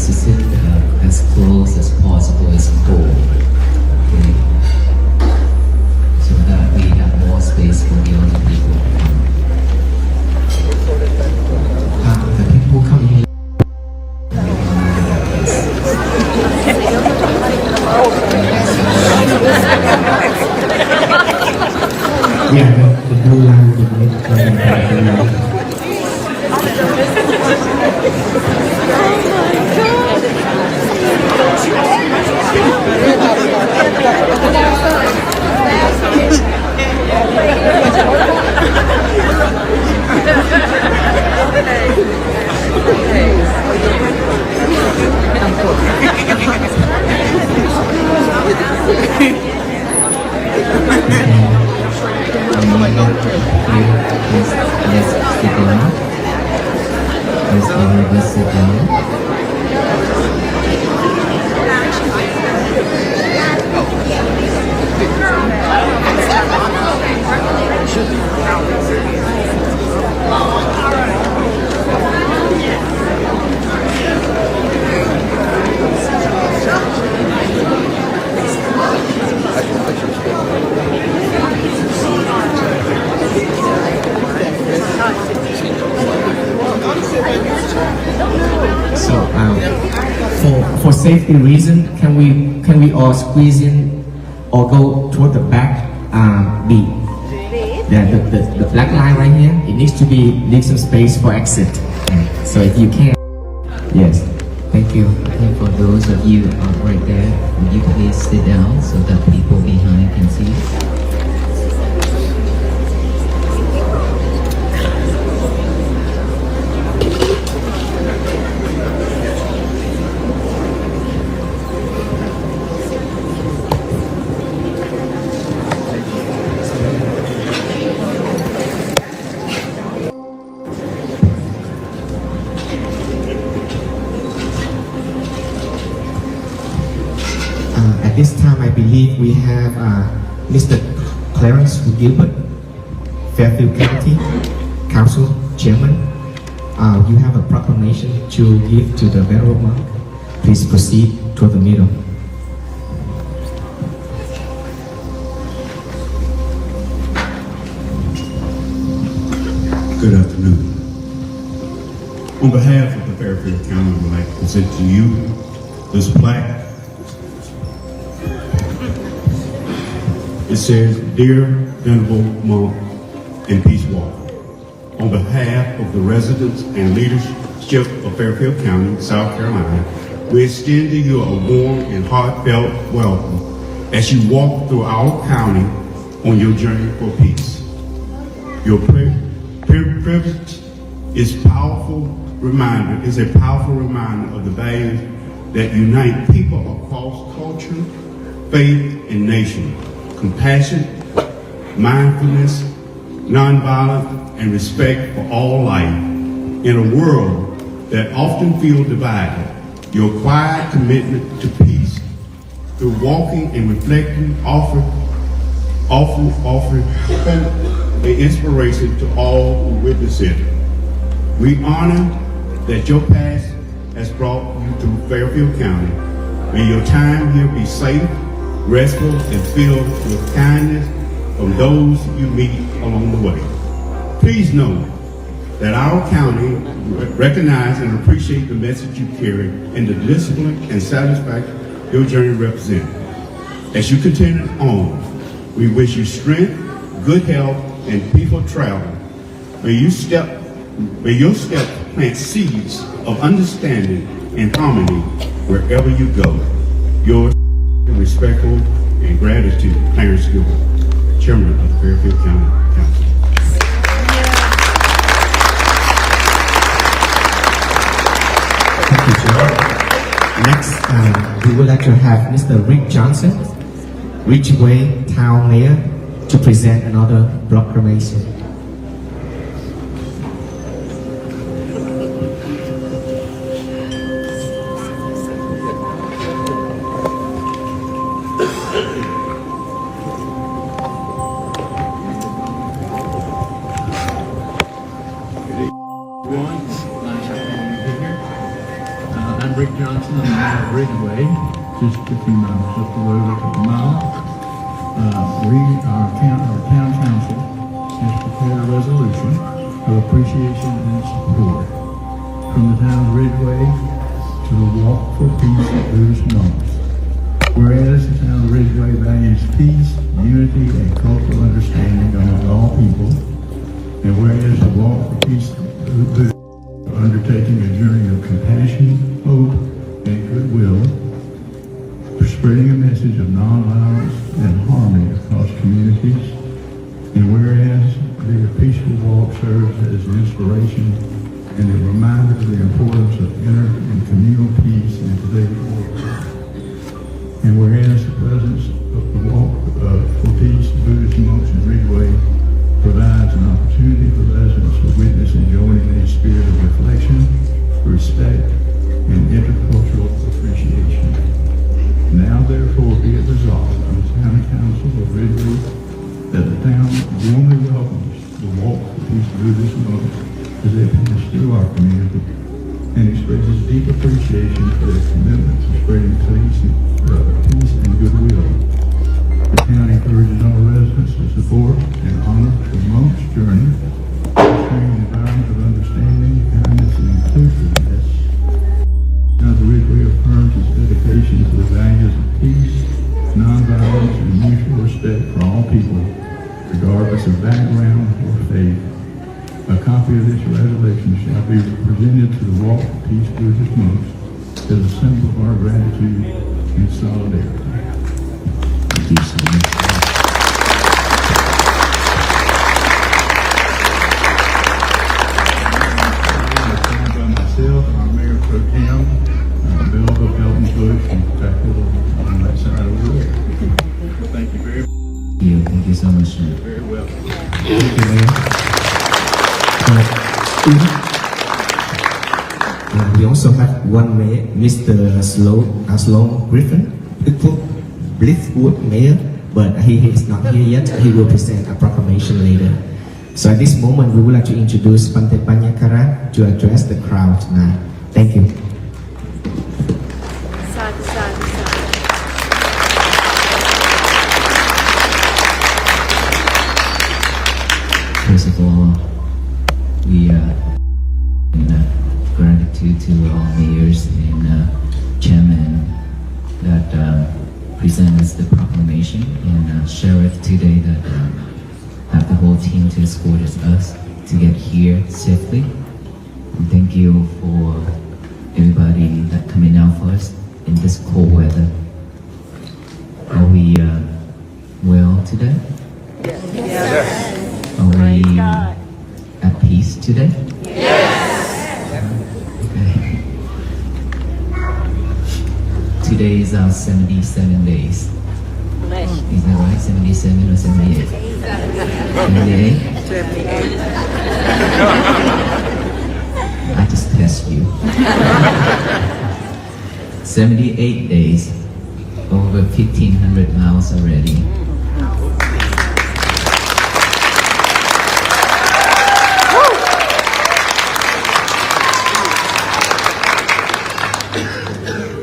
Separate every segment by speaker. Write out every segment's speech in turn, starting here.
Speaker 1: to sit as close as possible as cool. Okay. So that we have more space for the other people. The people come here.
Speaker 2: Yeah, the blue line would be
Speaker 1: Yes, sit down. Let's sit down.
Speaker 2: so. For safety reason, can we all squeeze in or go toward the back? The black line right here. It needs to leave some space for exit. So if you can, yes. Thank you.
Speaker 1: And for those of you right there, would you please sit down so that people behind can see?
Speaker 2: At this time, I believe we have Mr. Clarence Gilbert, Fairfield County Council Chairman. You have a proclamation to give to the venerable monk. Please proceed to the middle.
Speaker 3: Good afternoon. On behalf of the Fairfield County, I would like to present to you this plaque. It says, "Dear Venerable Monk and Peace Walker, on behalf of the residents and leadership of Fairfield County, South Carolina, we extend to you a warm and heartfelt welcome as you walk through our county on your journey for peace. Your privilege is a powerful reminder of the values that unite people across culture, faith, and nation. Compassion, mindfulness, nonviolence, and respect for all life. In a world that often feels divided, your quiet commitment to peace through walking and reflecting often hope and inspiration to all who witness it. We honor that your past has brought you through Fairfield County. May your time here be safe, restful, and filled with kindness from those you meet along the way. Please know that our county recognize and appreciate the message you carry and the discipline and satisfaction your journey represents. As you continue on, we wish you strength, good health, and peaceful travel. May your steps plant seeds of understanding and harmony wherever you go. Yours, respectful and gratitude, Clarence Gilbert, Chairman of the Fairfield County Council.
Speaker 2: Thank you, Chair. Next, we would like to have Mr. Rick Johnson, Ridgeway Town Mayor, to present another proclamation.
Speaker 4: Rick Johnson on the town of Ridgeway, just a few miles up the road, up the mile. Our town council has prepared a resolution of appreciation and support from the town of Ridgeway to the Walk for Peace Buddhist monks. Whereas the town of Ridgeway values peace, unity, and cultural understanding among all people, and whereas the Walk for Peace Buddhist undertaking a journey of compassion, hope, and goodwill, spreading a message of nonviolence and harmony across communities, and whereas their peaceful walk serves as an inspiration and a reminder of the importance of inner and communal peace in today's world, and whereas the presence of the Walk for Peace Buddhist monks in Ridgeway provides an opportunity for residents to witness and join in a spirit of reflection, respect, and intercultural appreciation. Now therefore be it resolved by the Town Council of Ridgeway that the town warmly welcomes the Walk for Peace Buddhist monks as they pass through our community and expresses deep appreciation for their commitment to spreading peace and goodwill. The town encourages all residents to support and honor the monks' journey, fostering an environment of understanding, kindness, and inclusiveness. Now the Ridgeway affirms its dedication to the values of peace, nonviolence, and mutual respect for all people, regardless of background or faith. A copy of this resolution shall be presented to the Walk for Peace Buddhist monks as a symbol of our gratitude and solidarity.
Speaker 1: Thank you so much.
Speaker 4: Signed by myself, our Mayor Pro Tem, Bill Pelton Bush, and Patrick on that side of the road. Thank you very much.
Speaker 1: Thank you so much, sir.
Speaker 4: Very well.
Speaker 2: Thank you, Mayor. We also have one mayor, Mr. Sloan Griffin, Blitzwood Mayor, but he is not here yet. He will present a proclamation later. So at this moment, we would like to introduce Bhante Panyakara to address the crowd tonight. Thank you.
Speaker 5: Sadhu, sadhu, sadhu.
Speaker 1: First of all, we in gratitude to all mayors and chairman that present us the proclamation and share it today that have the whole team to escort us to get here safely. And thank you for everybody that coming out for us in this cold weather. Are we well today?
Speaker 5: Yes.
Speaker 1: Are
Speaker 5: Praise
Speaker 1: we
Speaker 5: God.
Speaker 1: at peace today? Okay. Today is our 77 days. Is that right? 77 or 78? 78? I just test you. 78 days, over 1,500 miles already.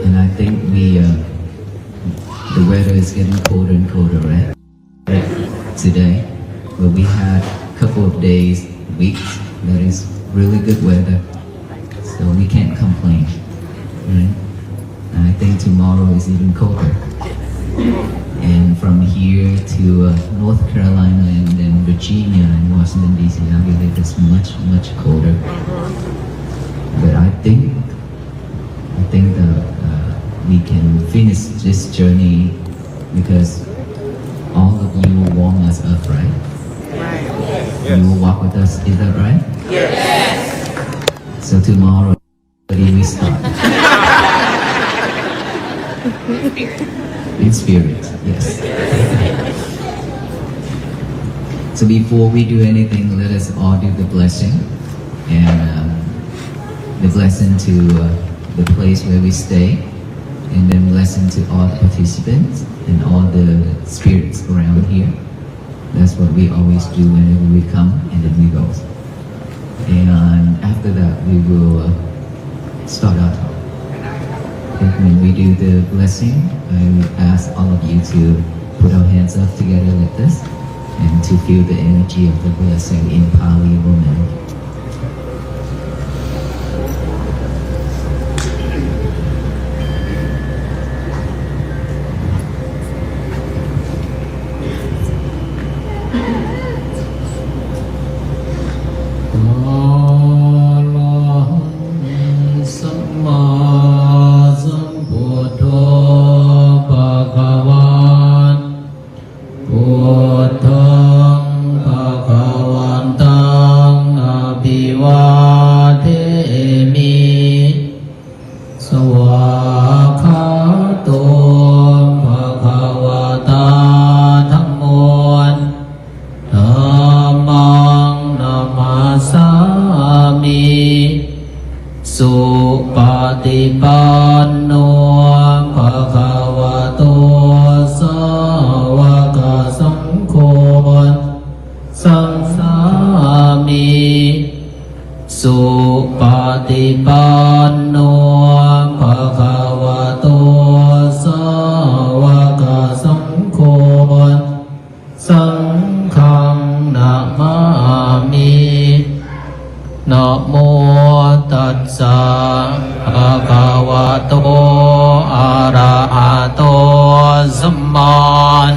Speaker 1: And I think the weather is getting colder and colder, right? Today, but we had a couple of days, weeks, that is really good weather, so we can't complain, right? And I think tomorrow is even colder. And from here to North Carolina and then Virginia and Washington DC, I believe it's much, much colder. But I think that we can finish this journey because all of you will warm us up, right? Right. You will walk with us, is that right? Yes. So tomorrow, we start. In spirit, yes. So before we do anything, let us all do the blessing. And the blessing to the place where we stay. And then blessing to all the participants and all the spirits around here. That's what we always do whenever we come and then we go. And after that, we will start our talk. that when we do the blessing, I would ask all of you to put our hands up together like this and to feel the energy of the blessing in Pali Woman.สุปฏิปันโนภะคะวะโตสาวกสังโฆสังฆามิสุปฏิปันโนภะคะวะโตสาวกสังโฆสังฆังนะมามินะโมตัสสะภะคะวะโตอะระหะโตสัมมา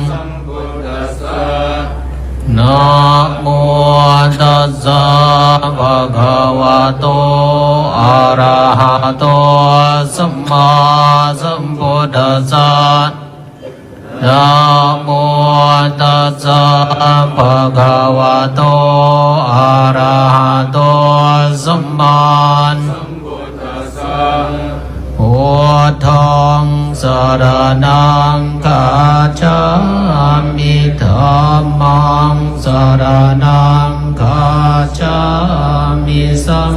Speaker 1: สัมพุทธัสสะนะโมตัสสะภะคะวะโตอะระหะโตสัมมาสัมพุทธัสสะนะโมตัสสะภะคะวะโตอะระหะโตสัมมาสัมพุทธัสสะพุทธังสรณังคัจฉามิธัมมังสรณังคัจฉามิสัง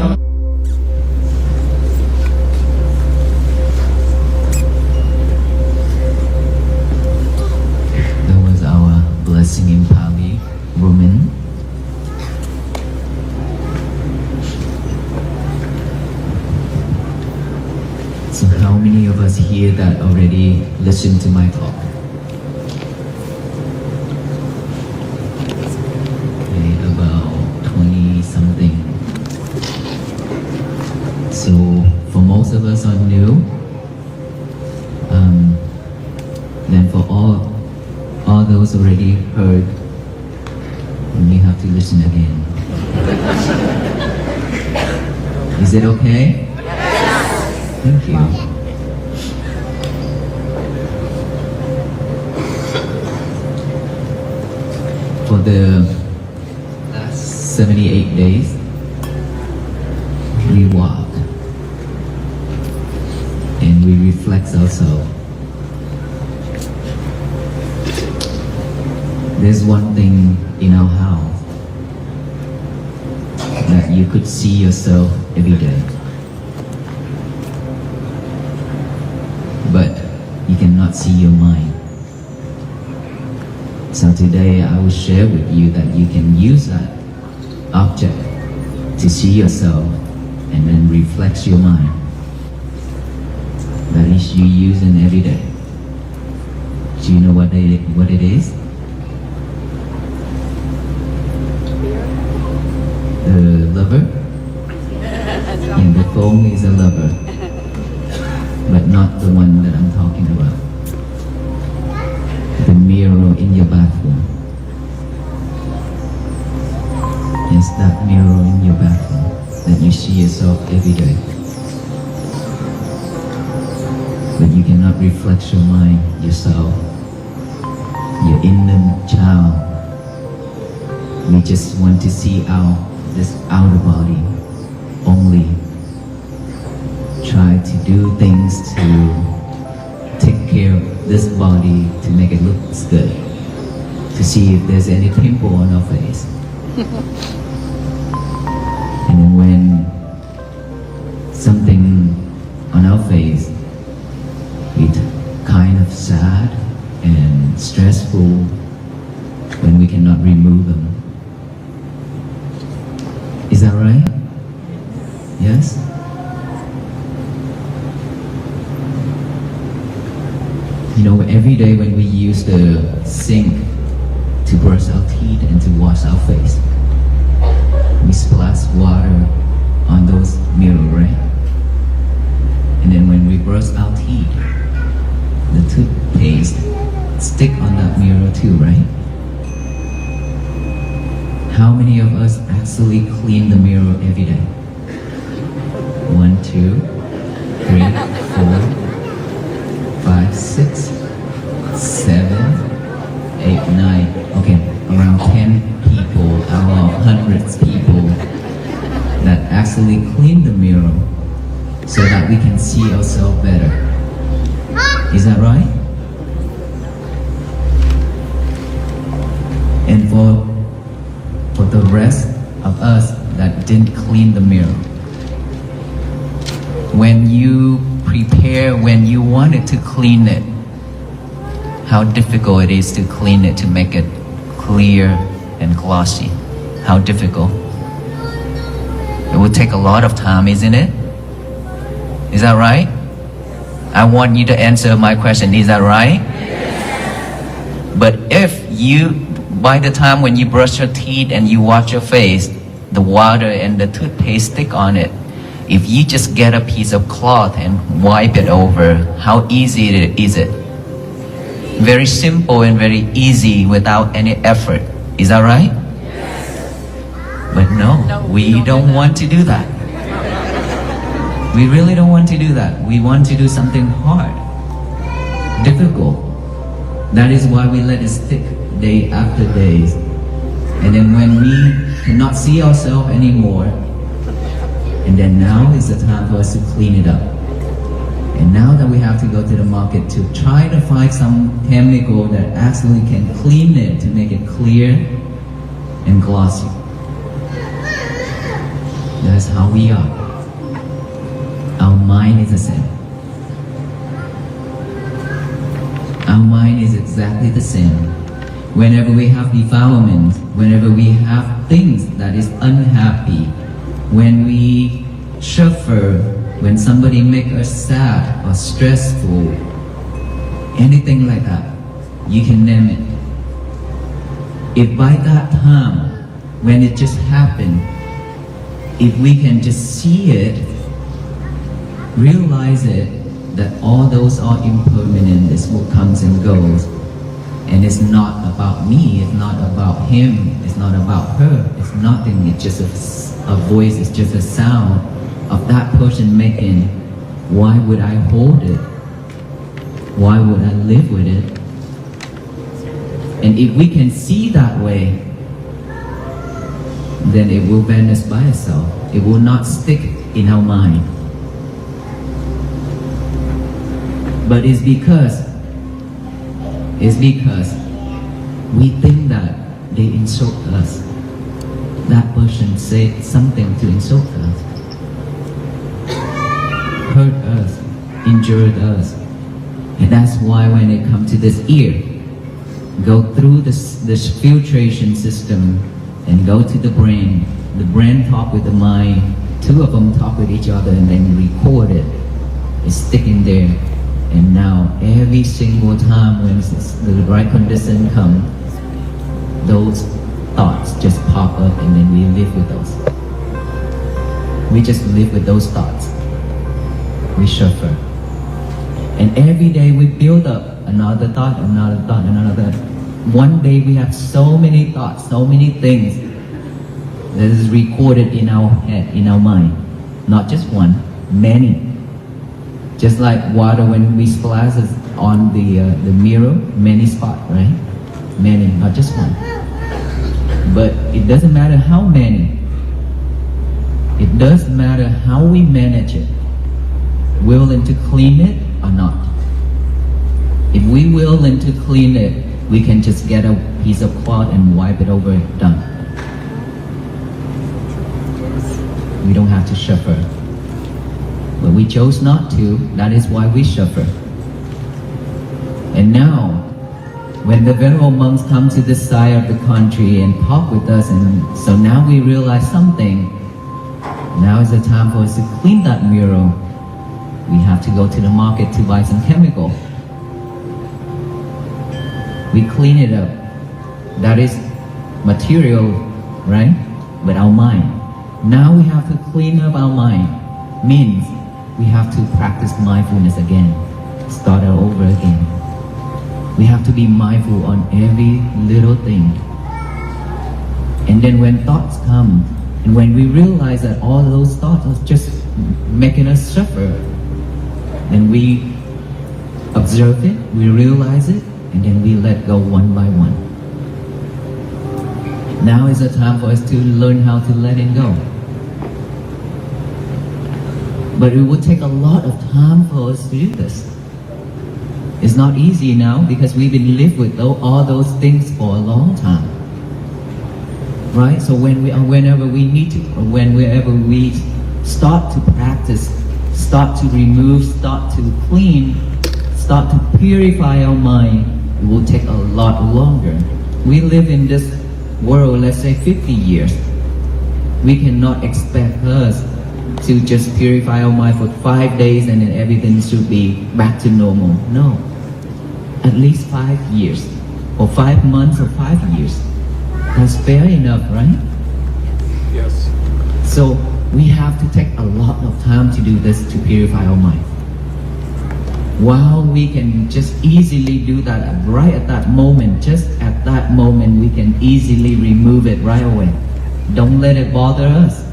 Speaker 1: Blessing in Pali, woman. So how many of us here that already listened to my talk? Okay, about 20 something. So for most of us are new, then for all those already heard, we have to listen again. Is it okay? Yes. Thank you. For the last 78 days, we walk and we reflect ourselves. There's one thing in our house that you could see yourself every day, but you cannot see your mind. So today I will share with you that you can use that object to see yourself and then reflect your mind. That is you using every day. Do you know what it is? The lover? And the phone is a lover, but not the one that I'm talking about. The mirror in your bathroom. It's that mirror in your bathroom that you see yourself every day. But you cannot reflect your mind, yourself, your inner child. We just want to see this outer body only. Try to do things to take care of this body to make it look good. To see if there's any pimple on our face. And then when something on our face, it's kind of sad and stressful when we cannot remove them. Is that right? Yes? You know, every day when we use the sink to brush our teeth and to wash our face, we splash water on those mirrors, right? And then when we brush our teeth, the toothpaste stick on that mirror too, right? How many of us actually clean the mirror every day? 1, 2, 3, 4, 5, 6, 7, 8, 9. Okay, around 10 people out of hundreds people that actually clean the mirror so that we can see ourselves better. Is that right? And for the rest of us that didn't clean the mirror, when you prepare, when you wanted to clean it, how difficult it is to clean it, to make it clear and glossy. How difficult. It will take a lot of time, isn't it? Is that right? I want you to answer my question. Is that right? Yes. But if you, by the time when you brush your teeth and you wash your face, the water and the toothpaste stick on it, if you just get a piece of cloth and wipe it over, how easy is it? Very simple and very easy without any effort. Is that right? Yes. But no, we don't want to do that. We really don't want to do that. We want to do something hard, difficult. That is why we let it stick day after day. And then when we cannot see ourselves anymore, and then now is the time for us to clean it up. And now that we have to go to the market to try to find some chemical that actually can clean it to make it clear and glossy. That's how we are. Our mind is the same. Our mind is exactly the same. Whenever we have defilements, whenever we have things that is unhappy, when we suffer, when somebody make us sad or stressful, anything like that, you can name it. If by that time, when it just happened, if we can just see it, realize it, that all those are impermanent, this will comes and goes, and it's not about me, it's not about him, it's not about her, it's nothing, it's just a voice, it's just a sound of that person making. Why would I hold it? Why would I live with it? And if we can see that way, then it will vanish by itself. It will not stick in our mind. But it's because we think that they insult us. That person said something to insult us, hurt us, injured us. And that's why when it comes to this ear, go through this filtration system and go to the brain talk with the mind, two of them talk with each other and then record it. It's sticking there. And now every single time when the right condition comes, those thoughts just pop up and then we live with those. We just live with those thoughts. We suffer. And every day we build up another thought, another thought, another. One day we have so many thoughts, so many things that is recorded in our head, in our mind. Not just one, many. Just like water when we splash it on the mirror, many spots, right? Many, not just one. But it doesn't matter how many. It does matter how we manage it. Willing to clean it or not. If we willing to clean it, we can just get a piece of cloth and wipe it over, done. We don't have to suffer. But we chose not to, that is why we suffer. And now, when the venerable monks come to this side of the country and talk with us, and so now we realize something. Now is the time for us to clean that mirror. We have to go to the market to buy some chemical. We clean it up. That is material, right? But our mind. Now we have to clean up our mind. Means we have to practice mindfulness again. Start all over again. We have to be mindful on every little thing. And then when thoughts come, and when we realize that all those thoughts are just making us suffer, then we observe it, we realize it, and then we let go one by one. Now is the time for us to learn how to let it go. But it will take a lot of time for us to do this. It's not easy now because we've been living with all those things for a long time. Right? So whenever we need to, or whenever we start to practice, start to remove, start to clean, start to purify our mind, it will take a lot longer. We live in this world, let's say 50 years. We cannot expect us to just purify our mind for 5 days and then everything should be back to normal. No. At least 5 years, or 5 months, or 5 years. That's fair enough, right?
Speaker 5: Yes.
Speaker 1: So we have to take a lot of time to do this to purify our mind. While we can just easily do that right at that moment, just at that moment we can easily remove it right away. Don't let it bother us.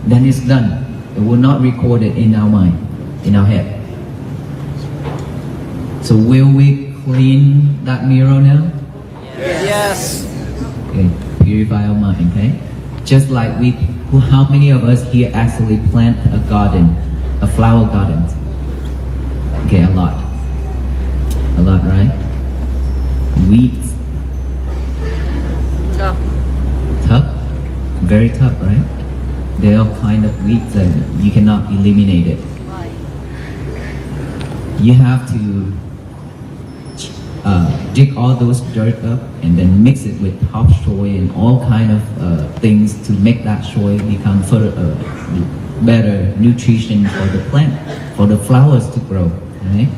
Speaker 1: Then it's done. It will not record it in our mind, in our head. So will we clean that mirror now?
Speaker 5: Yes.
Speaker 1: Okay, purify our mind, okay? Just like how many of us here actually plant a garden, a flower garden? Okay, a lot. A lot, right? Weeds.
Speaker 5: Tough.
Speaker 1: Tough? Very tough, right? There are kind of weeds that you cannot eliminate it. You have to dig all those dirt up and then mix it with topsoil and all kind of things to make that soil become better nutrition for the plant, for the flowers to grow, right?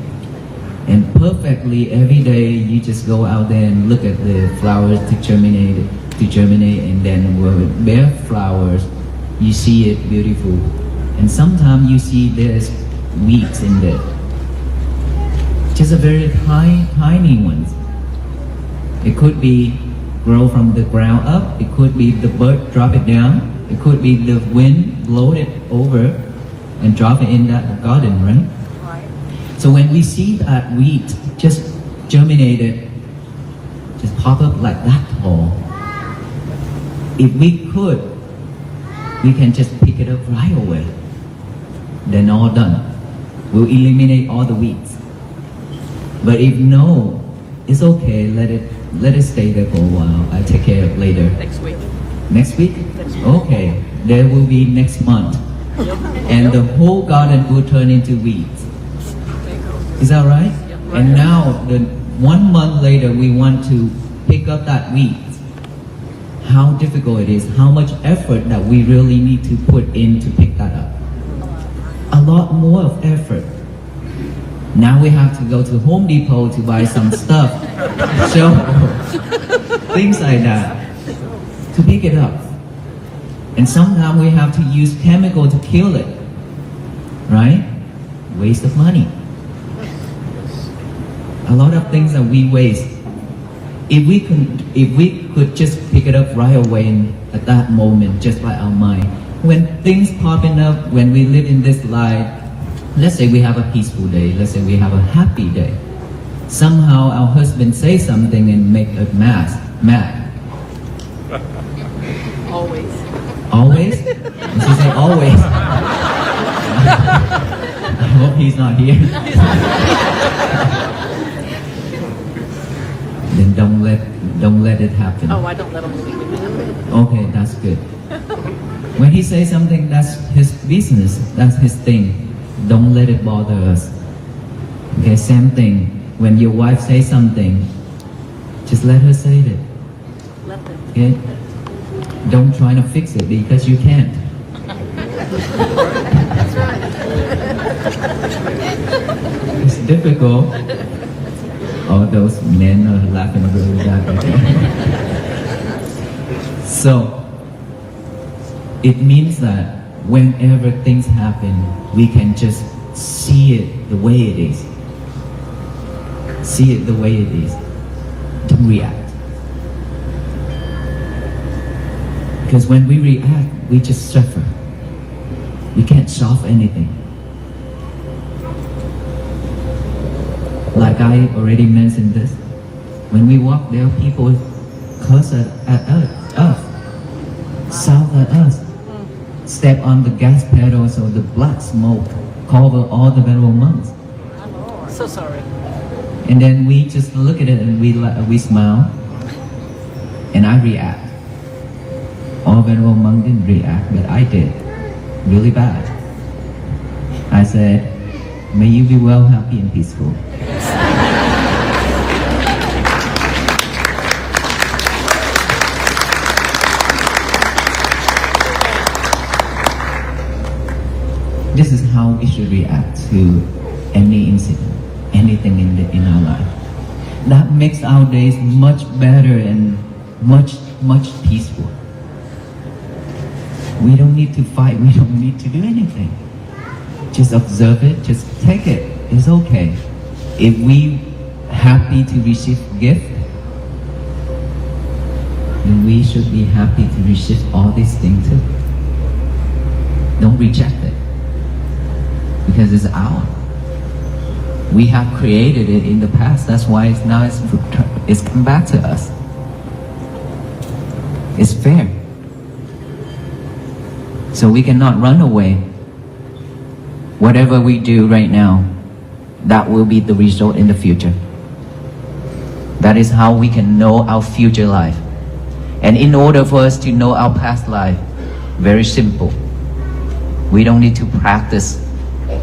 Speaker 1: And perfectly every day you just go out there and look at the flowers to germinate, and then when it bear flowers, you see it beautiful. And sometimes you see there's weeds in there. Just a very tiny ones. It could be grow from the ground up. It could be the bird drop it down. It could be the wind blow it over and drop it in that garden, right? So when we see that wheat just germinated, just pop up like that tall, if we could, we can just pick it up right away. Then all done. We'll eliminate all the weeds. But if no, it's okay, let it stay there for a while. I'll take care of it later.
Speaker 5: Next week.
Speaker 1: Next week? Okay, there will be next month. And the whole garden will turn into weeds. Is that right? And now, 1 month later, we want to pick up that weed. How difficult it is, how much effort that we really need to put in to pick that up. A lot more of effort. Now we have to go to Home Depot to buy some stuff, things like that, to pick it up. And sometimes we have to use chemical to kill it, right? Waste of money. A lot of things that we waste. If we could just pick it up right away and at that moment, just by our mind. When things popping up, when we live in this life, let's say we have a peaceful day, let's say we have a happy day. Somehow our husband says something and make us mad.
Speaker 5: Always.
Speaker 1: Always? Did she say always? I hope he's not here. Then don't let it happen.
Speaker 5: Oh, I don't let them speak with me.
Speaker 1: Okay, that's good. When he says something, that's his business, that's his thing. Don't let it bother us. Okay, same thing. When your wife says something, just let her say it.
Speaker 5: Let them.
Speaker 1: Okay? Don't try to fix it because you can't.
Speaker 5: That's right.
Speaker 1: It's difficult. All those men are laughing really bad right now. So, it means that whenever things happen, we can just see it the way it is. See it the way it is. Don't react. Because when we react, we just suffer. We can't solve anything. Like I already mentioned this, when we walk there, people curse at us, shout at us, step on the gas pedal so the black smoke cover all the venerable monks.
Speaker 5: So sorry.
Speaker 1: And then we just look at it and we smile, and I react. All venerable monks didn't react, but I did, really bad. I said, may you be well, happy, and peaceful. This is how we should react to any incident, anything in our life. That makes our days much better and much peaceful. We don't need to fight, we don't need to do anything. Just observe it, just take it, it's okay. If we happy to receive gift, then we should be happy to receive all these things too. Don't reject it, because it's ours. We have created it in the past, that's why it's come back to us. It's fair. So we cannot run away. Whatever we do right now, that will be the result in the future. That is how we can know our future life. And in order for us to know our past life, very simple. We don't need to practice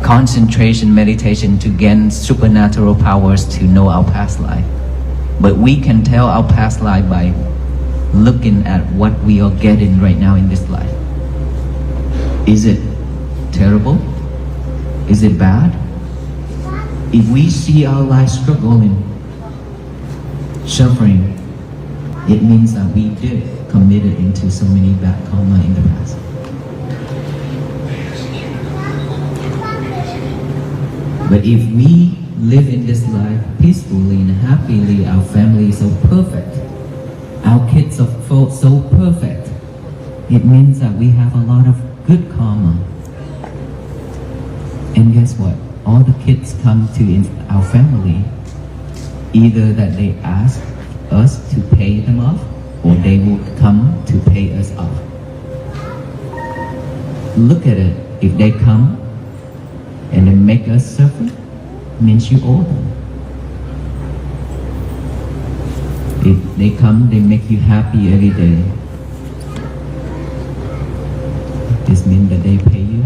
Speaker 1: concentration meditation to gain supernatural powers to know our past life. But we can tell our past life by looking at what we are getting right now in this life. Is it terrible? Is it bad? If we see our life struggling, suffering, it means that we did committed into so many bad karma in the past. But if we live in this life peacefully and happily, our family is so perfect, our kids are so perfect, it means that we have a lot of good karma. And guess what? All the kids come to our family, either that they ask us to pay them off, or they will come to pay us off. Look at it. If they come and they make us suffer, means you owe them. If they come, they make you happy every day, this means that they pay you.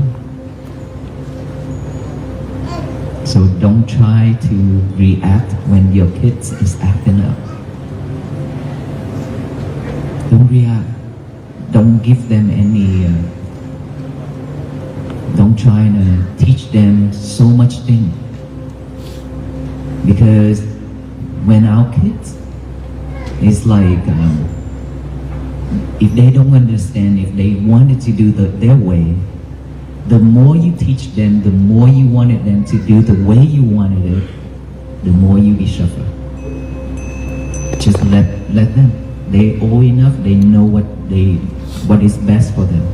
Speaker 1: So don't try to react when your kids is acting up. Don't react. Don't give them any don't try to teach them so much thing. Because when our kids, it's like if they don't understand, if they wanted to do their way, the more you teach them, the more you wanted them to do the way you wanted it, the more you will suffer. Just let them. They old enough, they know what is best for them.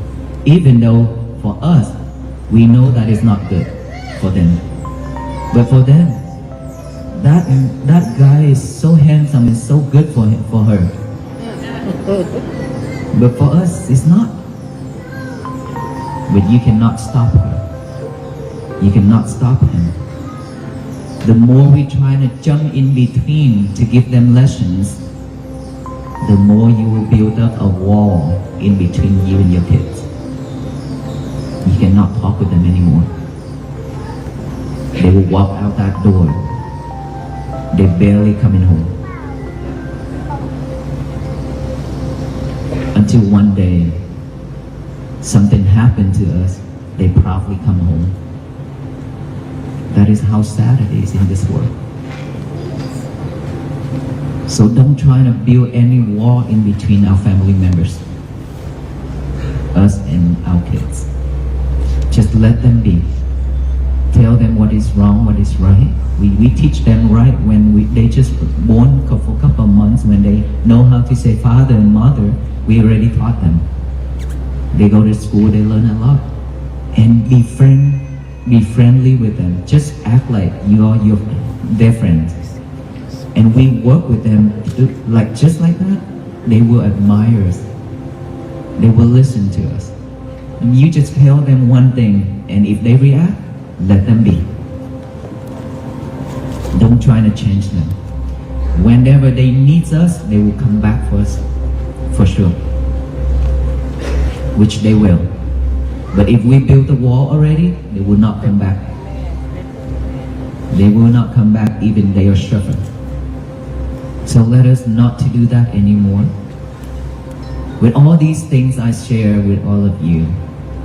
Speaker 1: Even though for us, we know that is not good for them. But for them, that guy is so handsome and so good for her. But for us, it's not. But you cannot stop her. You cannot stop him. The more we try to jump in between to give them lessons, the more you will build up a wall in between you and your kids. You cannot talk with them anymore. They will walk out that door. They're barely coming home. Until one day, something happened to us, they proudly come home. That is how sad it is in this world. So don't try to build any wall in between our family members, us and our kids. Just let them be. Tell them what is wrong, what is right. We teach them right when they just born for a couple of months. When they know how to say father and mother, we already taught them. They go to school, they learn a lot. And be friendly with them. Just act like you are their friends. And we work with them like just like that. They will admire us. They will listen to us. And you just tell them one thing, and if they react, let them be. Don't try to change them. Whenever they need us, they will come back for us, for sure. Which they will. But if we build a wall already, they will not come back. They will not come back even they are suffering. So let us not to do that anymore. With all these things I share with all of you,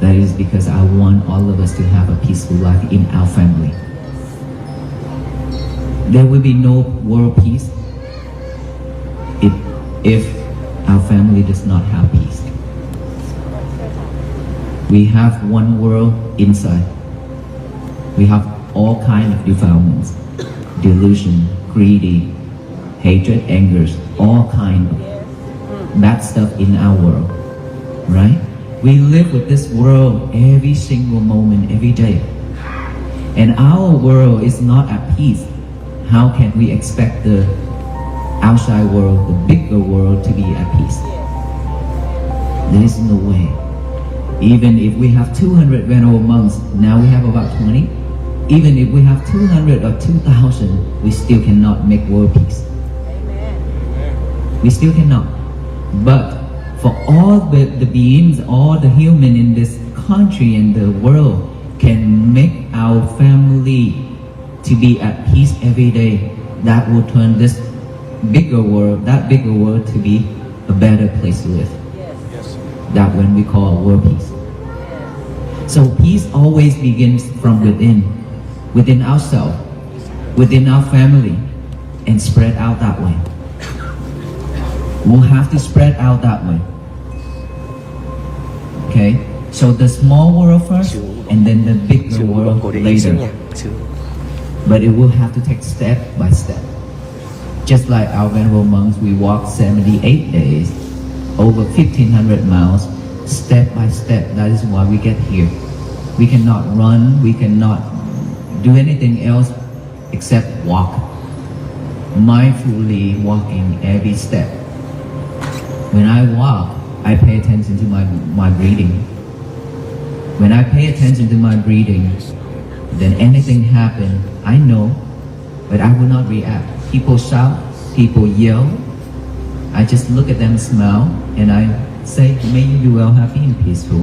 Speaker 1: that is because I want all of us to have a peaceful life in our family. There will be no world peace if our family does not have peace. We have one world inside. We have all kinds of defilements, delusion, greedy, hatred, angers, all kinds of bad stuff in our world, right? We live with this world every single moment, every day. And our world is not at peace. How can we expect the outside world, the bigger world, to be at peace? There is no way. Even if we have 200 venerable monks, now we have about 20. Even if we have 200 or 2,000, we still cannot make world peace. We still cannot. But for all the beings, all the human in this country and the world can make our family to be at peace every day, that will turn this bigger world, that bigger world, to be a better place to live. That when we call world peace. So peace always begins from within ourselves, within our family, and spread out that way. We'll have to spread out that way. Okay? So the small world first, and then the bigger world later. But it will have to take step by step. Just like our venerable monks, we walk 78 days, over 1,500 miles, step by step. That is why we get here. We cannot run, we cannot do anything else except walk. Mindfully walking every step. When I walk, I pay attention to my breathing. When I pay attention to my breathing, then anything happen, I know, but I will not react. People shout, people yell. I just look at them, smile, and I say, may you be well, happy, and peaceful.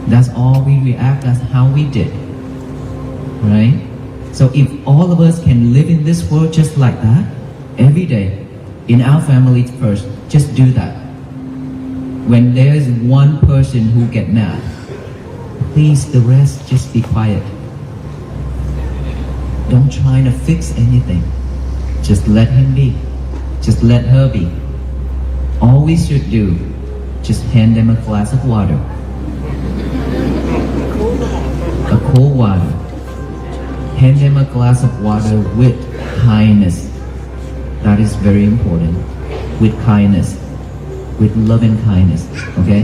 Speaker 1: That's all we react, that's how we did. Right? So if all of us can live in this world just like that, every day, in our family first, just do that. When there's one person who get mad, please, the rest, just be quiet. Don't try to fix anything. Just let him be. Just let her be. All we should do, just hand them a glass of water. A cold water. Hand them a glass of water with kindness. That is very important. With kindness. With love and kindness. Okay?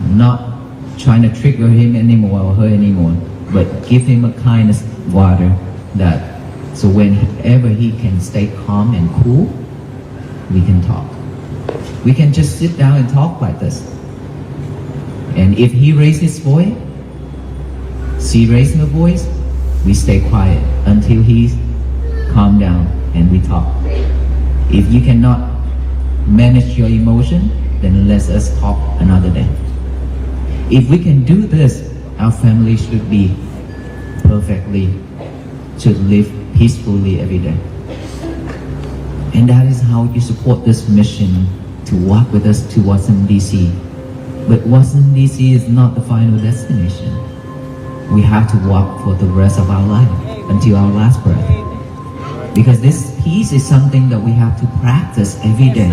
Speaker 1: Not trying to trigger him anymore or her anymore, but give him a kindness water that so whenever he can stay calm and cool, we can talk. We can just sit down and talk like this. And if he raises his voice, she raises her voice, we stay quiet until he's calmed down and we talk. If you cannot manage your emotion, then let us talk another day. If we can do this, our family should be perfectly, should live peacefully every day. And that is how you support this mission to walk with us to Washington DC. But Washington DC is not the final destination. We have to walk for the rest of our life until our last breath. Because this peace is something that we have to practice every day,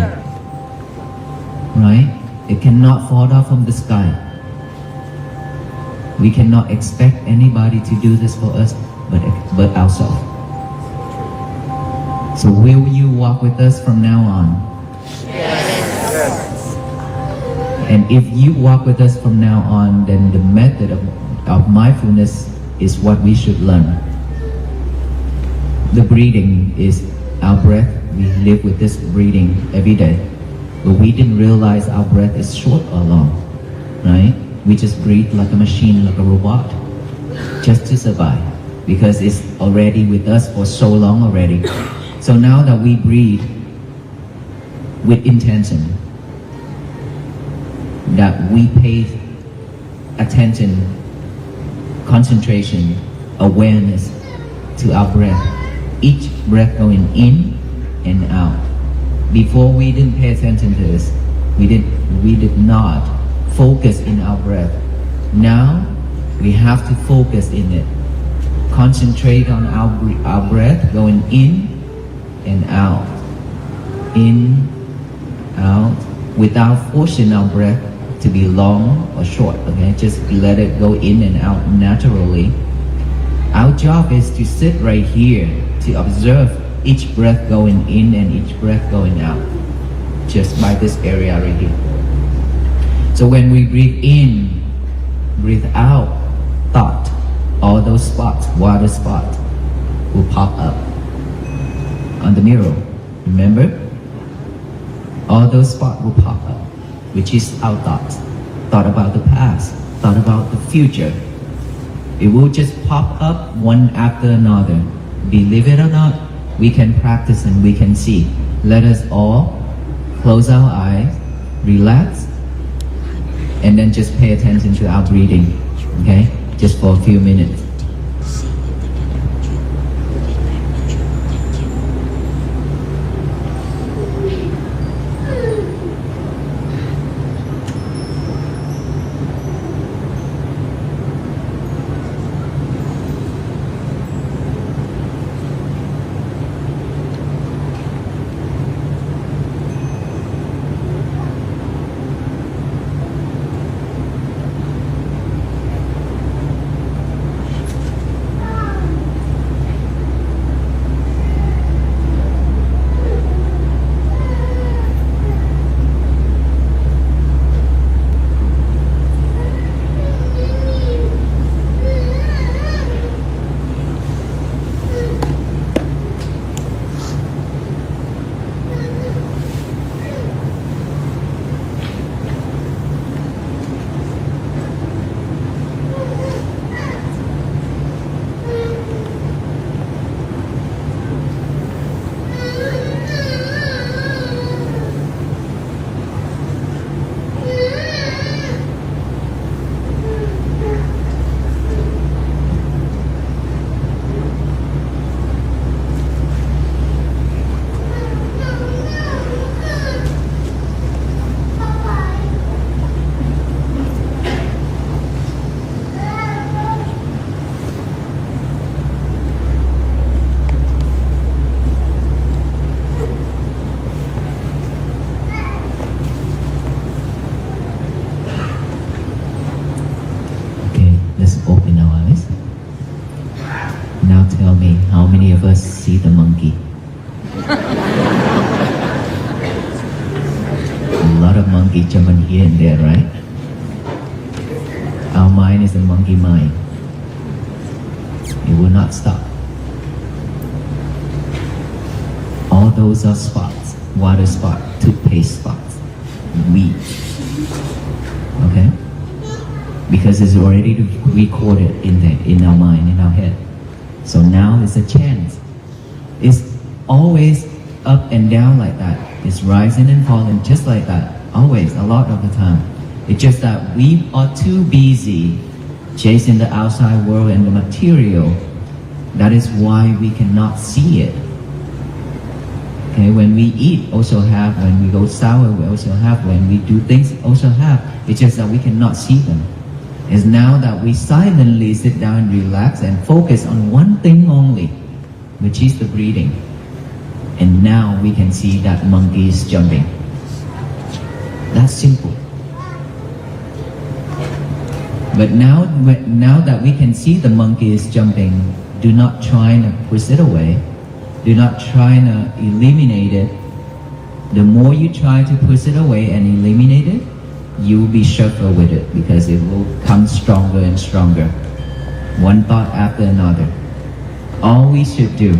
Speaker 1: right? It cannot fall down from the sky. We cannot expect anybody to do this for us but ourselves. So will you walk with us from now on? And if you walk with us from now on, then the method of mindfulness is what we should learn. The breathing is our breath. We live with this breathing every day. But we didn't realize our breath is short or long, right? We just breathe like a machine, like a robot, just to survive, because it's already with us for so long already. So now that we breathe with intention, that we pay attention, concentration, awareness to our breath, each breath going in and out. Before we didn't pay attention to this, we did not focus in our breath. Now we have to focus in it. Concentrate on our breath going in and out, in, out, without forcing our breath to be long or short. Okay, just let it go in and out naturally. Our job is to sit right here to observe each breath going in and each breath going out, just by this area right here. So when we breathe in, breathe out, thought, all those spots, water spots, will pop up on the mirror. Remember? All those spots will pop up, which is our thoughts. Thought about the past, thought about the future. It will just pop up one after another. Believe it or not, we can practice and we can see. Let us all close our eyes, relax, and then just pay attention to our breathing, okay? Just for a few minutes. Tell me, how many of us see the monkey? A lot of monkey jumping here and there, right? Our mind is a monkey mind. It will not stop. All those are spots, water spot, toothpaste spots, weeds. Okay? Because it's already recorded in there, in our mind, in our head. So now it's a chance. It's always up and down like that. It's rising and falling just like that. Always, a lot of the time. It's just that we are too busy chasing the outside world and the material. That is why we cannot see it. Okay, when we eat, also have. When we go sour, we also have. When we do things, also have. It's just that we cannot see them. It's now that we silently sit down, relax, and focus on one thing only, which is the breathing. And now we can see that monkey is jumping. That's simple. But now that we can see the monkey is jumping, do not try to push it away. Do not try to eliminate it. The more you try to push it away and eliminate it, you will be suffer with it because it will come stronger and stronger. One thought after another. All we should do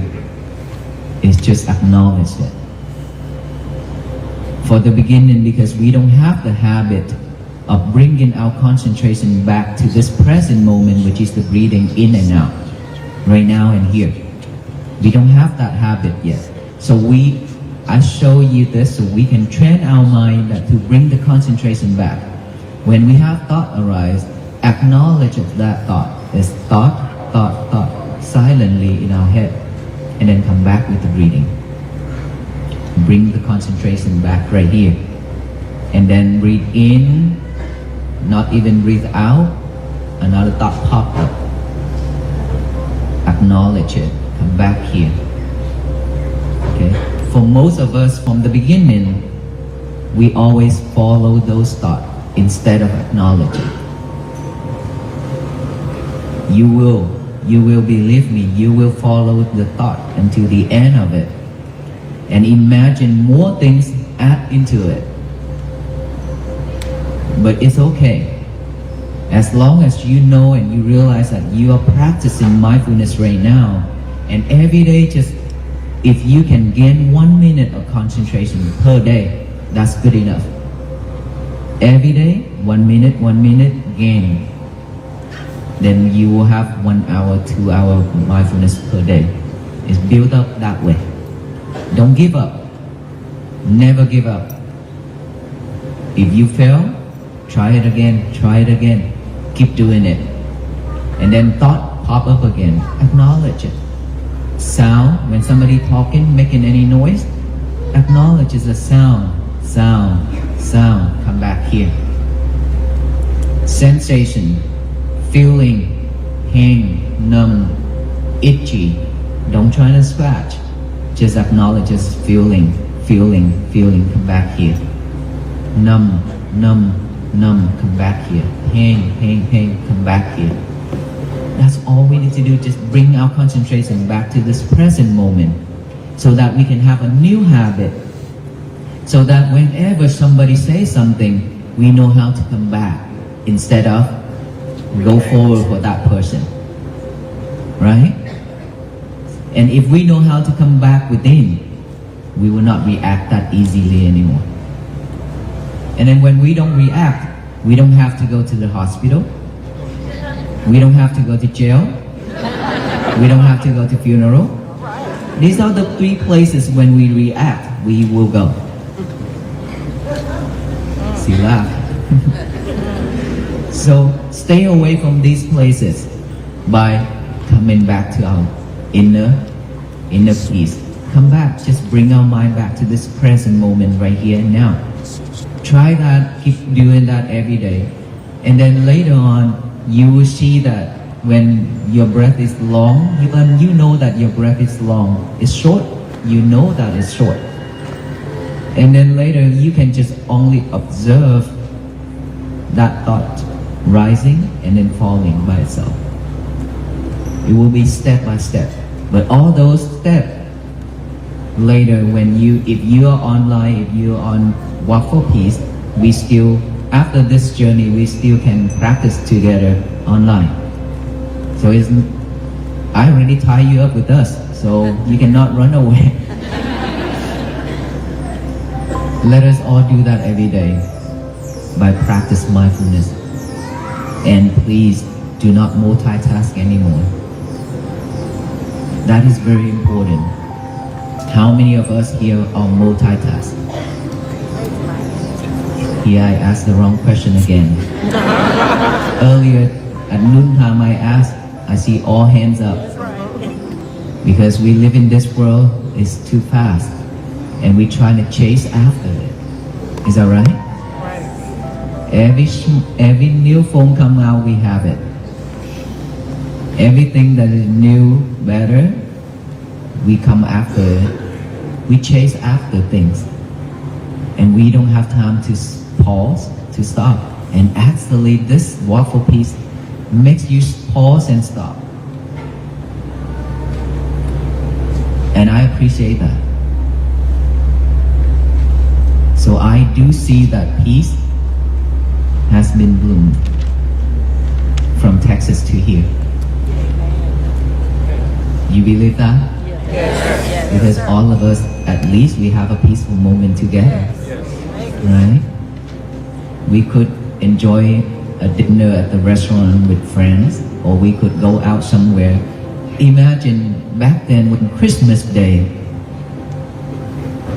Speaker 1: is just acknowledge it. For the beginning, because we don't have the habit of bringing our concentration back to this present moment, which is the breathing in and out, right now and here. We don't have that habit yet. So I show you this so we can train our mind to bring the concentration back. When we have thought arise, acknowledge of that thought. It's thought, silently in our head, and then come back with the breathing. Bring the concentration back right here. And then breathe in, not even breathe out, another thought popped up. Acknowledge it, come back here. Okay? For most of us from the beginning, we always follow those thoughts instead of acknowledging. You will believe me, you will follow the thought until the end of it. And imagine more things add into it. But it's okay. As long as you know and you realize that you are practicing mindfulness right now, and every day just, if you can gain 1 minute of concentration per day, that's good enough. Every day, 1 minute gain. Then you will have 1 hour, 2 hour mindfulness per day. It's built up that way. Don't give up. Never give up. If you fail, try it again. Keep doing it. And then thought pop up again. Acknowledge it. Sound, when somebody talking, making any noise, acknowledge it's a sound. Come back here. Sensation, feeling, pain, numb, itchy. Don't try to scratch. Just acknowledge it's feeling. Come back here. Numb, come back here. Pain, come back here. That's all we need to do. Just bring our concentration back to this present moment so that we can have a new habit. So that whenever somebody says something, we know how to come back instead of go forward for that person. Right? And if we know how to come back within, we will not react that easily anymore. And then when we don't react, we don't have to go to the hospital. We don't have to go to jail. We don't have to go to funeral. These are the 3 places when we react, we will go. See, laugh. So stay away from these places by coming back to our inner peace. Come back, just bring our mind back to this present moment right here and now. Try that, keep doing that every day. And then later on, you will see that when your breath is long, when you know that your breath is long, it's short, you know that it's short. And then later, you can just only observe that thought rising and then falling by itself. It will be step by step. But all those steps, later if you are online, if you are on Walk for Peace, we still, after this journey, we still can practice together online. So I already tie you up with us, so you cannot run away. Let us all do that every day by practice mindfulness. And please do not multitask anymore. That is very important. How many of us here are multitask? Here I asked the wrong question again. Earlier at noontime I see all hands up. Because we live in this world, it's too fast. And we try to chase after it. Is that right? Every new phone come out, we have it. Everything that is new, better, we come after it. We chase after things. And we don't have time to pause, to stop. And actually this walk for peace makes you pause and stop. And I appreciate that. So I do see that peace has been bloomed from Texas to here. You believe that?
Speaker 5: Yes.
Speaker 1: Because all of us, at least we have a peaceful moment together. Right? We could enjoy a dinner at the restaurant with friends, or we could go out somewhere. Imagine back then when Christmas Day,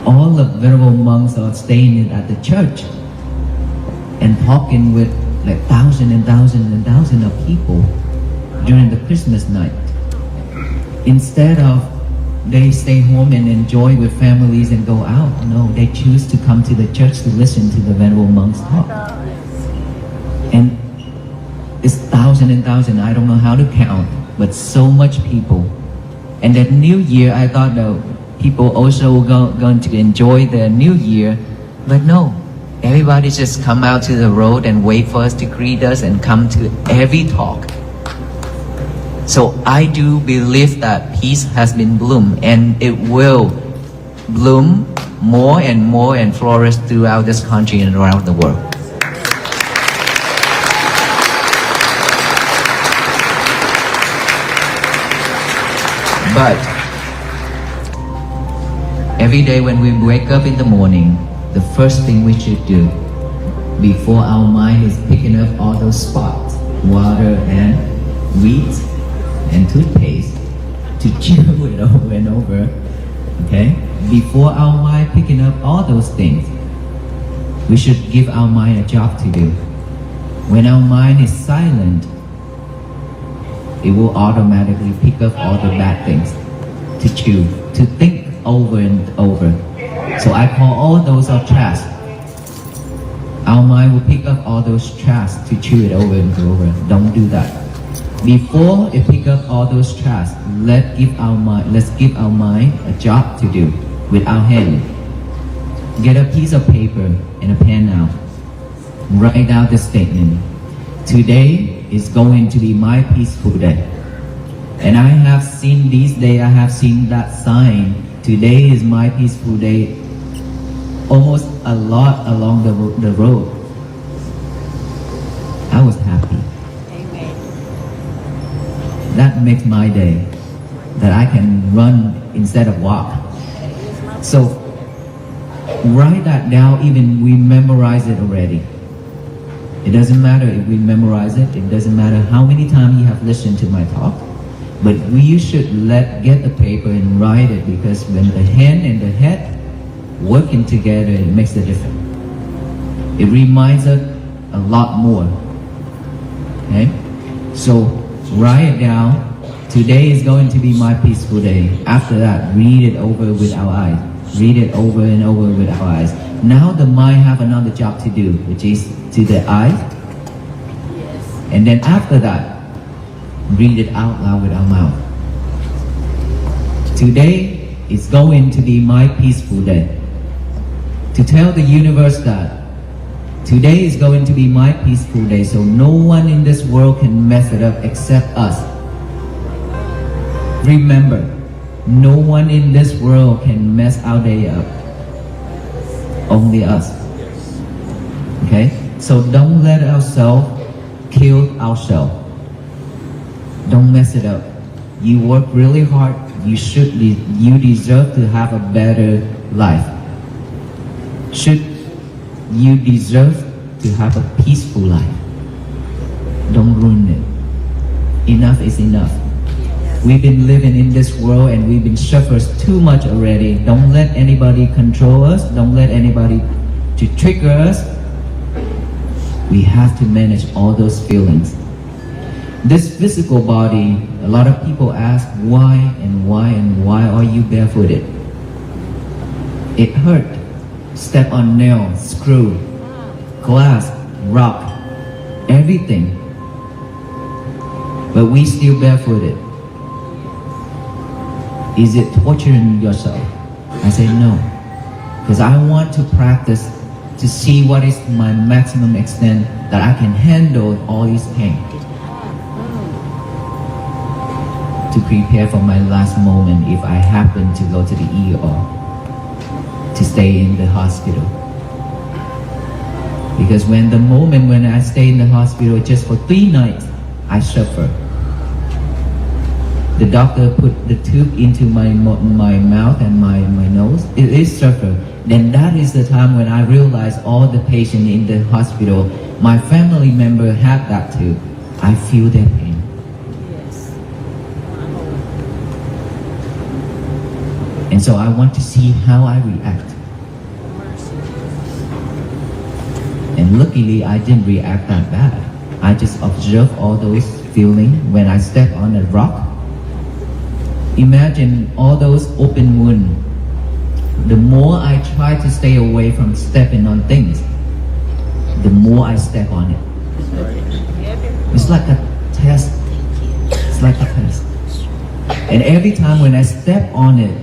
Speaker 1: all the venerable monks are staying at the church and talking with like thousands and thousands and thousands of people during the Christmas night. Instead of they stay home and enjoy with families and go out, no, they choose to come to the church to listen to the venerable monks talk. And it's thousands and thousands, I don't know how to count, but so much people. And that New Year, I thought people also going to enjoy the New Year, but no, everybody just come out to the road and wait for us to greet us and come to every talk. So I do believe that peace has been bloomed, and it will bloom more and flourish throughout this country and around the world. But every day when we wake up in the morning, the first thing we should do before our mind is picking up all those spots, water and weeds and toothpaste, to chew it over and over, okay? Before our mind picking up all those things, we should give our mind a job to do. When our mind is silent, it will automatically pick up all the bad things to chew, to think over and over. So I call all those are trash. Our mind will pick up all those trash to chew it over and over. Don't do that. Before it pick up all those trash, let's give our mind a job to do with our hand. Get a piece of paper and a pen now. Write down this statement. Today is going to be my peaceful day. And I have seen these days, I have seen that sign, today is my peaceful day, almost a lot along the road. I was happy. That makes my day, that I can run instead of walk. So write that down, even we memorize it already. It doesn't matter if we memorize it, it doesn't matter how many times you have listened to my talk, but we should get the paper and write it, because when the hand and the head working together, it makes a difference. It reminds us a lot more. Okay? So write it down. Today is going to be my peaceful day. After that, read it over with our eyes. Read it over and over with our eyes. Now the mind have another job to do, which is to the eyes. And then after that, read it out loud with our mouth. Today is going to be my peaceful day. To tell the universe that today is going to be my peaceful day, so no one in this world can mess it up except us. Remember, no one in this world can mess our day up. Only us. Okay? So don't let ourselves kill ourselves. Don't mess it up. You work really hard. You deserve to have a better life. You deserve to have a peaceful life. Don't ruin it. Enough is enough. We've been living in this world and we've been suffered too much already. Don't let anybody control us. Don't let anybody to trigger us. We have to manage all those feelings. This physical body, a lot of people ask why are you barefooted? It hurt. Step on nail, screw, glass, rock, everything. But we still barefooted. Is it torturing yourself? I say no, because I want to practice to see what is my maximum extent that I can handle all this pain. To prepare for my last moment if I happen to go to the ER, to stay in the hospital. Because when I stay in the hospital just for 3 nights, I suffer. The doctor put the tube into my mouth and my nose. It is suffer. Then that is the time when I realize all the patients in the hospital, my family member have that too. I feel their pain.
Speaker 5: Yes.
Speaker 1: And so I want to see how I react. And luckily I didn't react that bad. I just observe all those feelings when I step on a rock. Imagine all those open wounds. The more I try to stay away from stepping on things, the more I step on it. It's like a test. It's like a test. And every time when I step on it,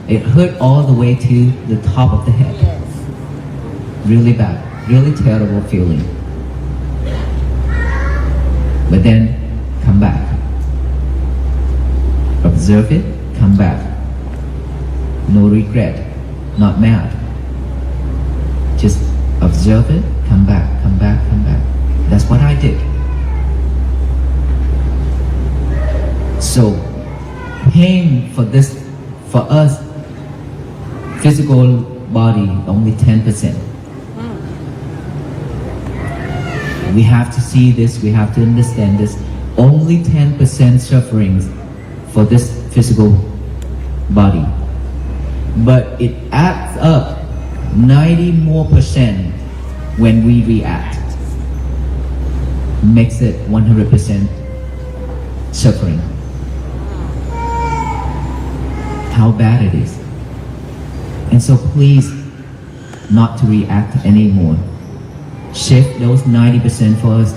Speaker 1: it hurt all the way to the top of the head. Really bad, really terrible feeling. But then, come back. Observe it, come back. No regret, not mad. Just observe it, come back, come back, come back. That's what I did. So, pain for us, physical body, only 10%. We have to see this, we have to understand this. Only 10% sufferings for this physical body. But it adds up 90% more when we react. Makes it 100% suffering. How bad it is. And so please, not to react anymore. Shift those 90% for us.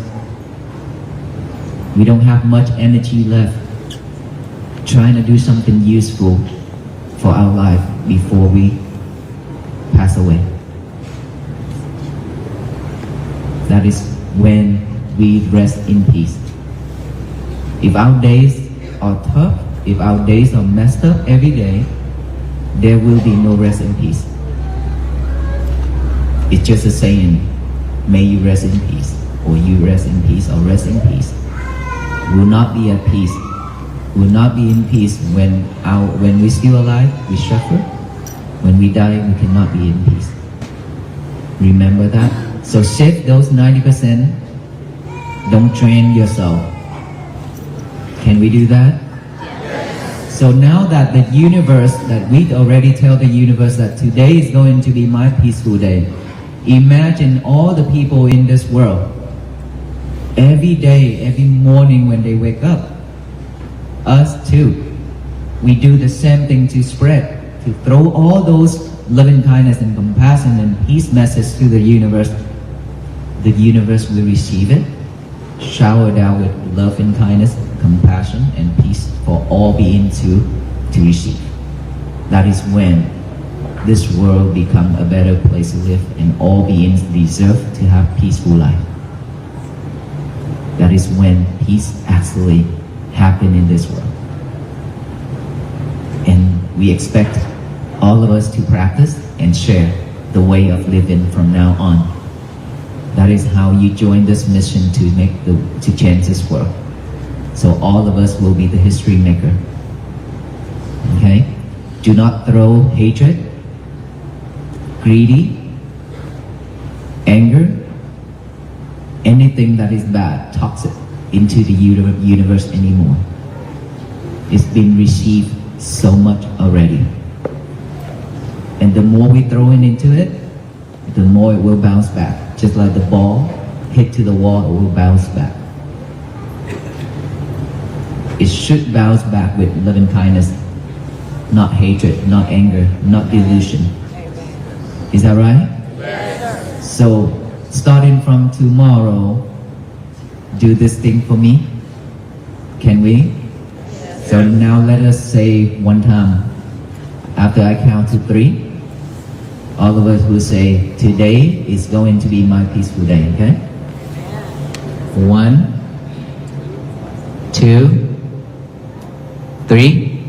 Speaker 1: We don't have much energy left. Trying to do something useful for our life before we pass away. That is when we rest in peace. If our days are tough, if our days are messed up every day, there will be no rest in peace. It's just a saying, may you rest in peace, or you rest in peace, or rest in peace. We will not be at peace. We will not be in peace when we're still alive, we suffer. When we die, we cannot be in peace. Remember that? So shift those 90%. Don't drain yourself. Can we do that? So now that the universe, that we already tell the universe that today is going to be my peaceful day. Imagine all the people in this world, every day, every morning when they wake up, us too, we do the same thing to spread, to throw all those loving kindness and compassion and peace message to the universe. The universe will receive it, shower down with love and kindness, compassion and peace for all beings to receive. That is when this world become a better place to live and all beings deserve to have peaceful life. That is when peace actually happen in this world. And we expect all of us to practice and share the way of living from now on. That is how you join this mission to change this world. So all of us will be the history maker. Okay? Do not throw hatred, greedy, anger, anything that is bad, toxic, into the universe anymore. It's been received so much already. And the more we throw into it, the more it will bounce back. Just like the ball hit to the wall, it will bounce back. It should bounce back with loving kindness, not hatred, not anger, not delusion. Is that right? Yes. So, starting from tomorrow, do this thing for me. Can we? Yes. So now let us say one time, After I count to 3, all of us will say, today is going to be my peaceful day, okay? 1, 2, 3.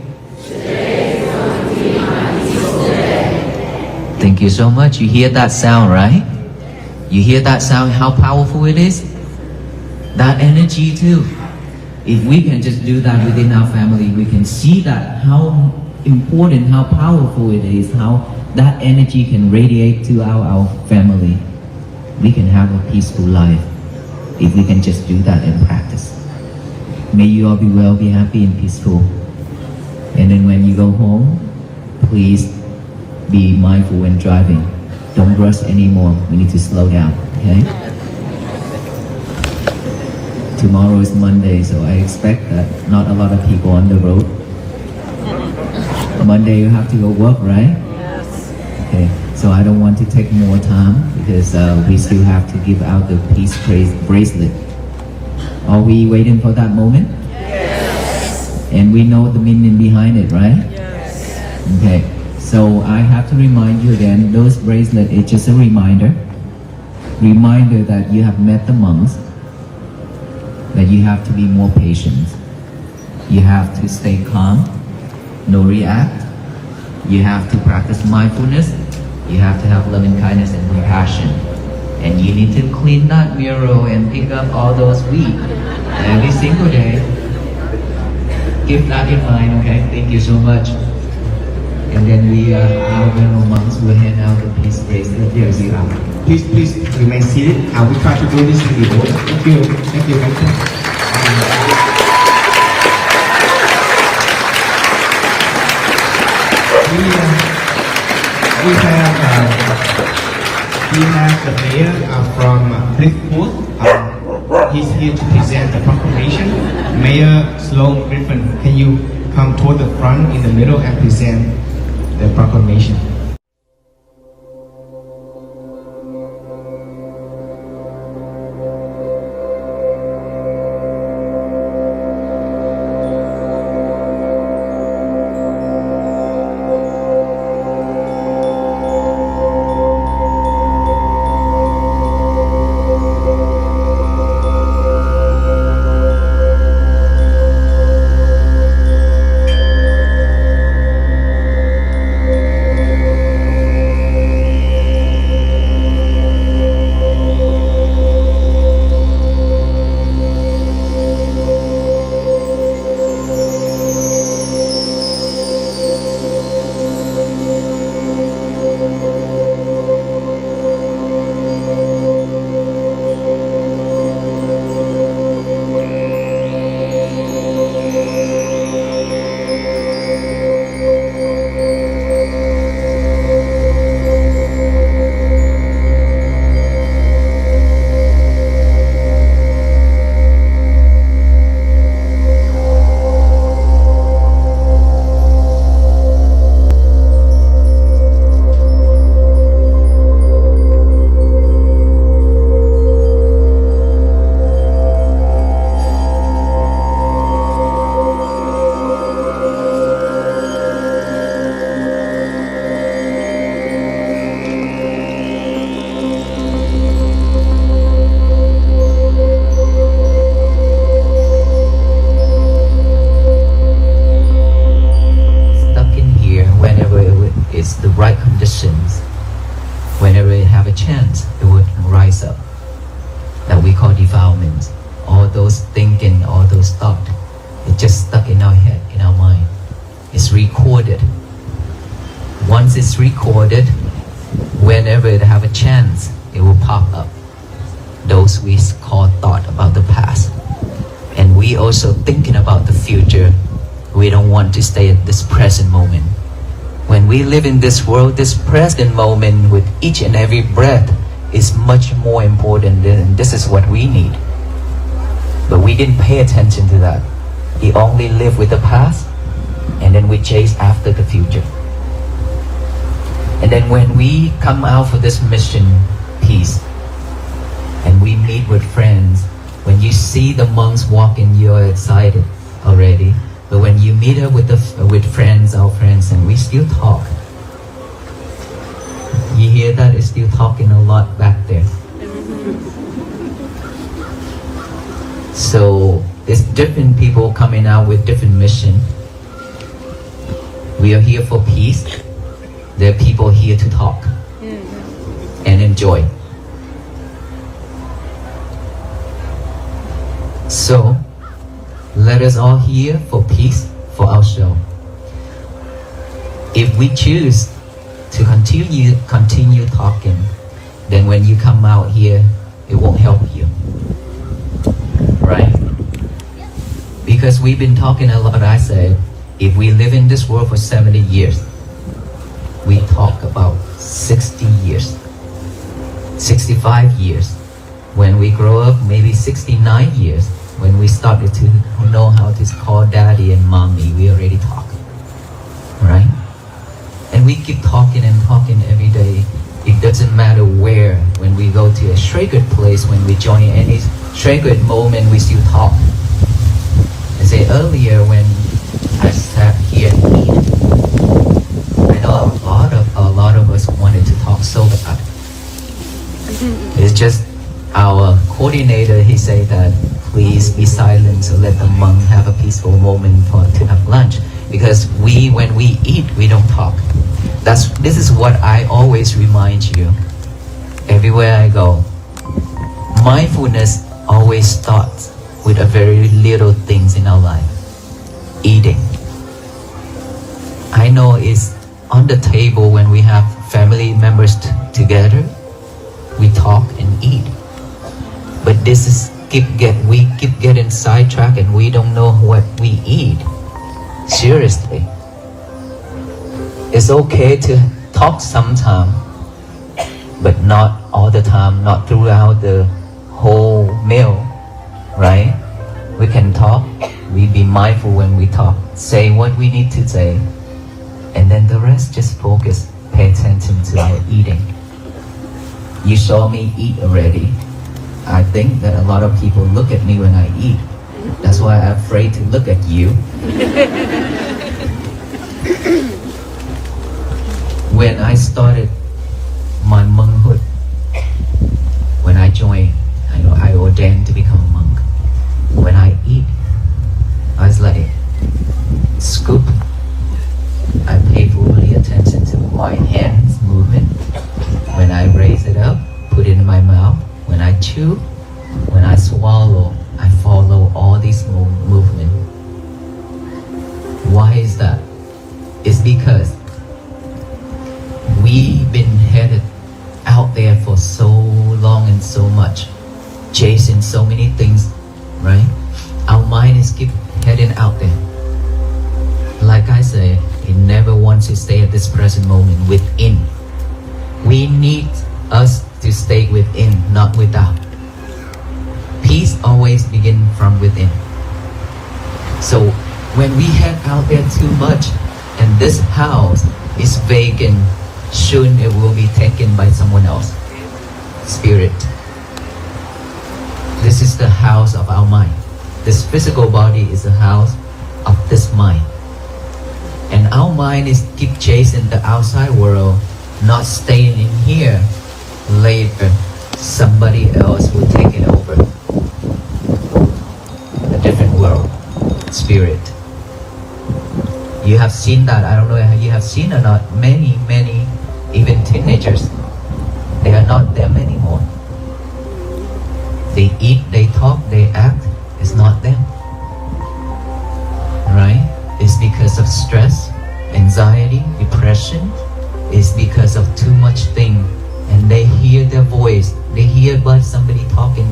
Speaker 1: Thank you so much. You hear that sound, right? You hear that sound, how powerful it is? That energy too. If we can just do that within our family, we can see that how important, how powerful it is, how that energy can radiate to our family. We can have a peaceful life if we can just do that in practice. May you all be well, be happy and peaceful. And then when you go home, please be mindful when driving. Don't rush anymore. We need to slow down, okay? Tomorrow is Monday, so I expect that not a lot of people on the road. Monday you have to go work, right?
Speaker 5: Yes.
Speaker 1: Okay, so I don't want to take more time because we still have to give out the peace bracelet. Are we waiting for that moment?
Speaker 5: Yes.
Speaker 1: And we know the meaning behind it, right?
Speaker 5: Yes.
Speaker 1: Okay, so I have to remind you again, those bracelets is just a reminder that you have met the monks, that you have to be more patient. You have to stay calm, no react. You have to practice mindfulness. You have to have loving kindness and compassion. And you need to clean that mirror and pick up all those weeds every single day. Keep that in mind, okay? Thank you so much. And then we, our venerable monks will hand out the peace bracelet. Yes, you are.
Speaker 2: Please remain seated. We try to do this in the order. Thank you. Thank you. Thank you. We have the mayor from Cliffwood. He's here to present the proclamation. Mayor Sloan Griffin, can you come toward the front in the middle and present the proclamation?
Speaker 1: whenever it have a chance, it would rise up. That we call defilement. All those thinking, all those thoughts, it just stuck in our head, in our mind. It's recorded. Once it's recorded, whenever it have a chance, it will pop up. Those we call thought about the past. And we also thinking about the future. We don't want to stay at this present moment. When we live in this world, this present moment with each and every breath is much more important than this is what we need. But we didn't pay attention to that. We only live with the past and then we chase after the future. And then when we come out for this mission, peace, and we meet with friends, when you see the monks walking, you're excited already. But when you meet up with friends, our friends, and we still talk, you hear that it's still talking a lot back there. So it's different people coming out with different mission. We are here for peace. There are people here to talk and enjoy. So let us all here for peace for our show. If we choose to continue talking, then when you come out here, it won't help you. Right? Because we've been talking a lot. I said, if we live in this world for 70 years, we talk about 60 years, 65 years. When we grow up, maybe 69 years. When we started to know how to call daddy and mommy, we already talk. Right? And we keep talking and talking every day. It doesn't matter where. When we go to a sacred place, when we join any sacred moment, we still talk. I say earlier when I sat here and eat, I know a lot of us wanted to talk so bad. It's just our coordinator, he said that please be silent, so let the monk have a peaceful moment to have lunch. Because when we eat, we don't talk. This is what I always remind you everywhere I go. Mindfulness always starts with a very little things in our life. Eating. I know it's on the table when we have family members together, we talk and eat. But this is we keep getting sidetracked and we don't know what we eat. Seriously. It's okay to talk sometime, but not all the time, not throughout the whole meal, right? We can talk, we be mindful when we talk, say what we need to say, and then the rest just focus, pay attention to our eating. You saw me eat already. I think that a lot of people look at me when I eat. That's why I'm afraid to look at you. When I started my monkhood, when I joined, I ordained to become a monk. When I eat, I was like, scoop. I pay fully attention to my hands movement. When I raise it up, put it in my mouth. When I chew, when I swallow, I follow all these movements. Why is that? It's because we've been headed out there for so long and so much, chasing so many things, right? Our mind is keep heading out there. Like I say, it never wants to stay at this present moment within. We need us to stay within, not without. Peace always begins from within. So when we head out there too much and this house is vacant, soon it will be taken by someone else. Spirit. This is the house of our mind. This physical body is the house of this mind. And our mind is keep chasing the outside world, not staying in here. Later, somebody else will take it over. A different world. Spirit. You have seen that. I don't know if you have seen or not. Many, even teenagers, they are not them anymore. They eat, they talk, they act. It's not them. Right? It's because of stress, anxiety, depression. It's because of too much thing. And they hear their voice. They hear about somebody talking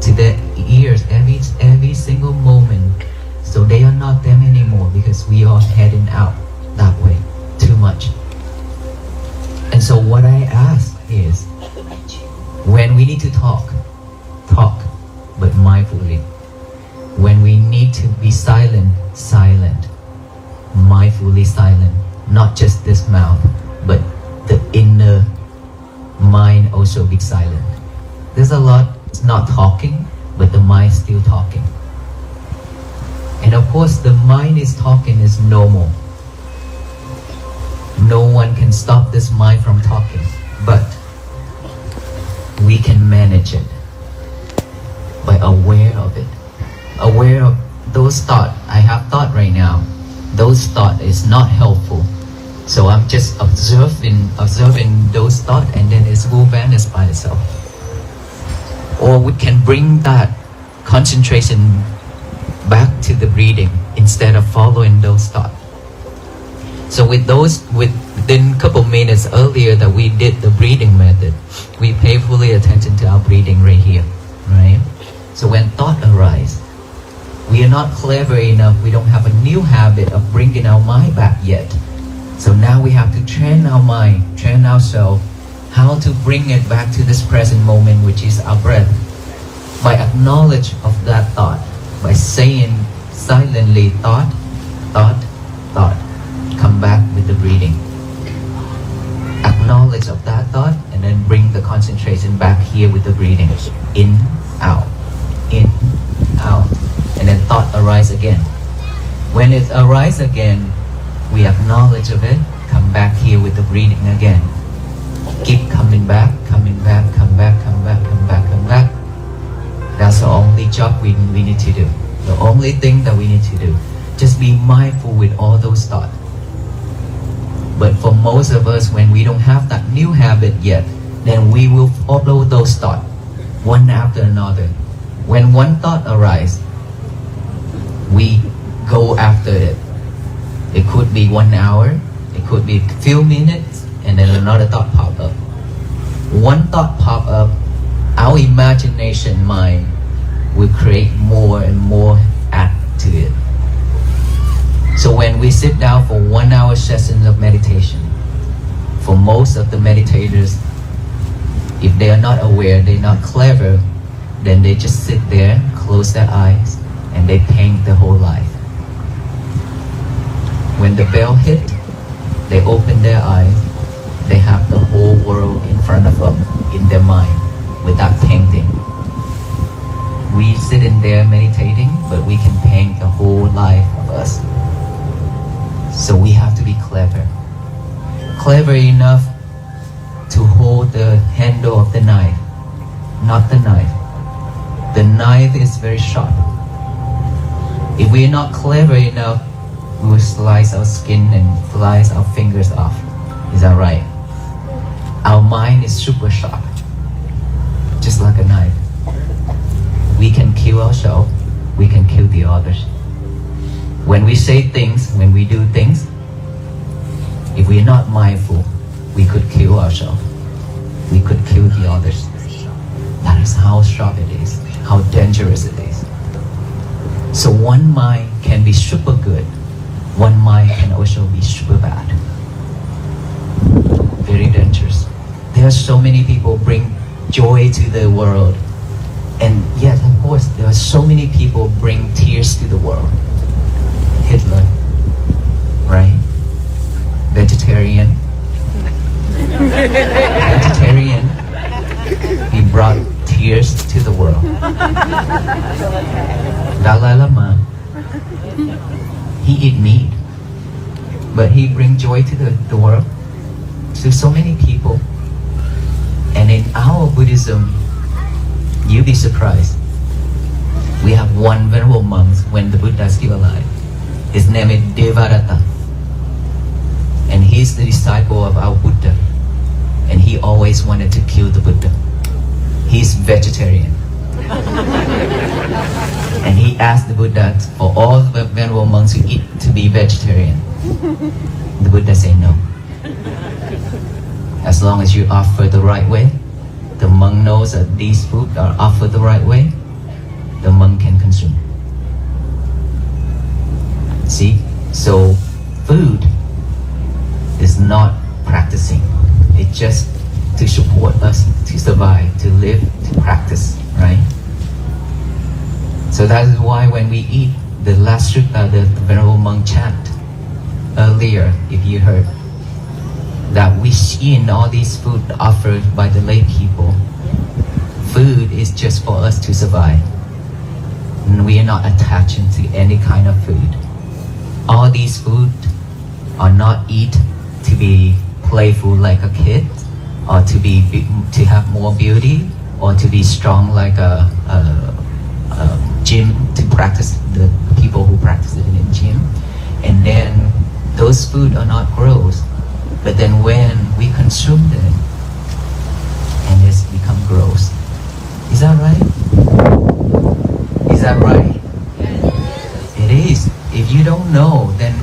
Speaker 1: to their ears every single moment. So they are not them anymore because we are heading out that way too much. And so what I ask is, when we need to talk, but mindfully. When we need to be silent, mindfully silent. Not just this mouth, but the inner mind also be silent. There's a lot, it's not talking, but the mind still talking. And of course, the mind is talking is normal. No one can stop this mind from talking, but we can manage it by aware of it. Aware of those thoughts. I have thought right now. Those thoughts is not helpful. So I'm just observing those thoughts, and then it will vanish by itself. Or we can bring that concentration back to the breathing instead of following those thoughts. So within a couple minutes earlier that we did the breathing method, we pay fully attention to our breathing right here, right? So when thought arise, we are not clever enough, we don't have a new habit of bringing our mind back yet. So now we have to train our mind, train ourselves, how to bring it back to this present moment, which is our breath. By acknowledge of that thought, by saying silently, thought, thought, thought. Come back with the breathing. Acknowledge of that thought, and then bring the concentration back here with the breathing. In, out, and then thought arise again. When it arises again, we acknowledge of it, come back here with the breathing again. Keep coming back, come back. That's the only job we need to do. The only thing that we need to do. Just be mindful with all those thoughts. But for most of us, when we don't have that new habit yet, then we will follow those thoughts, one after another. When one thought arises, we go after it. It could be 1 hour, it could be a few minutes, and then another thought pop up. One thought pop up, our imagination mind will create more and more add to it. So when we sit down for 1 hour sessions of meditation, for most of the meditators, if they are not aware, they're not clever, then they just sit there, close their eyes, and they paint the whole life. When the bell hit, they open their eyes, they have the whole world in front of them, in their mind, without painting. We sit in there meditating, but we can paint the whole life of us. So we have to be clever. Clever enough to hold the handle of the knife, not the knife. The knife is very sharp. If we are not clever enough, we will slice our skin and slice our fingers off. Is that right? Our mind is super sharp, just like a knife. We can kill ourselves, we can kill the others. When we say things, when we do things, if we are not mindful, we could kill ourselves. We could kill the others. That is how sharp it is, how dangerous it is. So one mind can be super good. One mind can also be super bad. Very dangerous. There are so many people bring joy to the world. And yet, of course, there are so many people bring tears to the world. Hitler, right? Vegetarian. He brought tears to the world. Dalai Lama, he eat meat, but he bring joy to the world, to so many people. And in our Buddhism, you'll be surprised. We have one venerable monk when the Buddha is still alive. His name is Devadatta. And he's the disciple of our Buddha. And he always wanted to kill the Buddha. He's vegetarian. And he asked the Buddha for all the venerable monks who eat to be vegetarian. The Buddha said no. As long as you offer the right way, the monk knows that these foods are offered the right way, the monk can consume. See? So food is not practicing. It's just to support us to survive, to live, to practice, right? So that is why when we eat the last sutta, the venerable monk chant earlier, if you heard, that we see in all these food offered by the lay people, food is just for us to survive. and we are not attaching to any kind of food. All these food are not eat to be playful like a kid, or to have more beauty, or to be strong like a gym, to practice the people who practice it in the gym. And then those food are not gross, but then when we consume them, and it's become gross. Is that right? Is that right? It is. If you don't know, then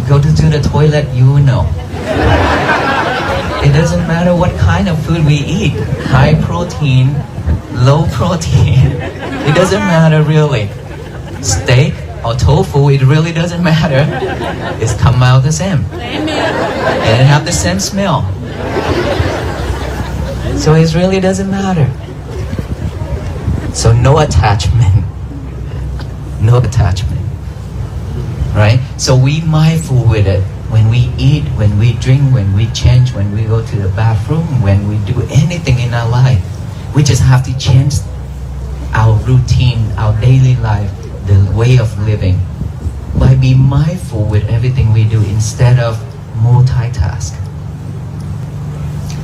Speaker 1: go to the toilet, you will know. It doesn't matter what kind of food we eat, high protein, low protein, it doesn't matter really. Steak or tofu, it really doesn't matter. It's come out the same. And it have the same smell. So it really doesn't matter. So no attachment. No attachment. Right? So we mindful with it. When we eat, when we drink, when we change, when we go to the bathroom, when we do anything in our life, we just have to change our routine, our daily life, the way of living, by being mindful with everything we do instead of multitask.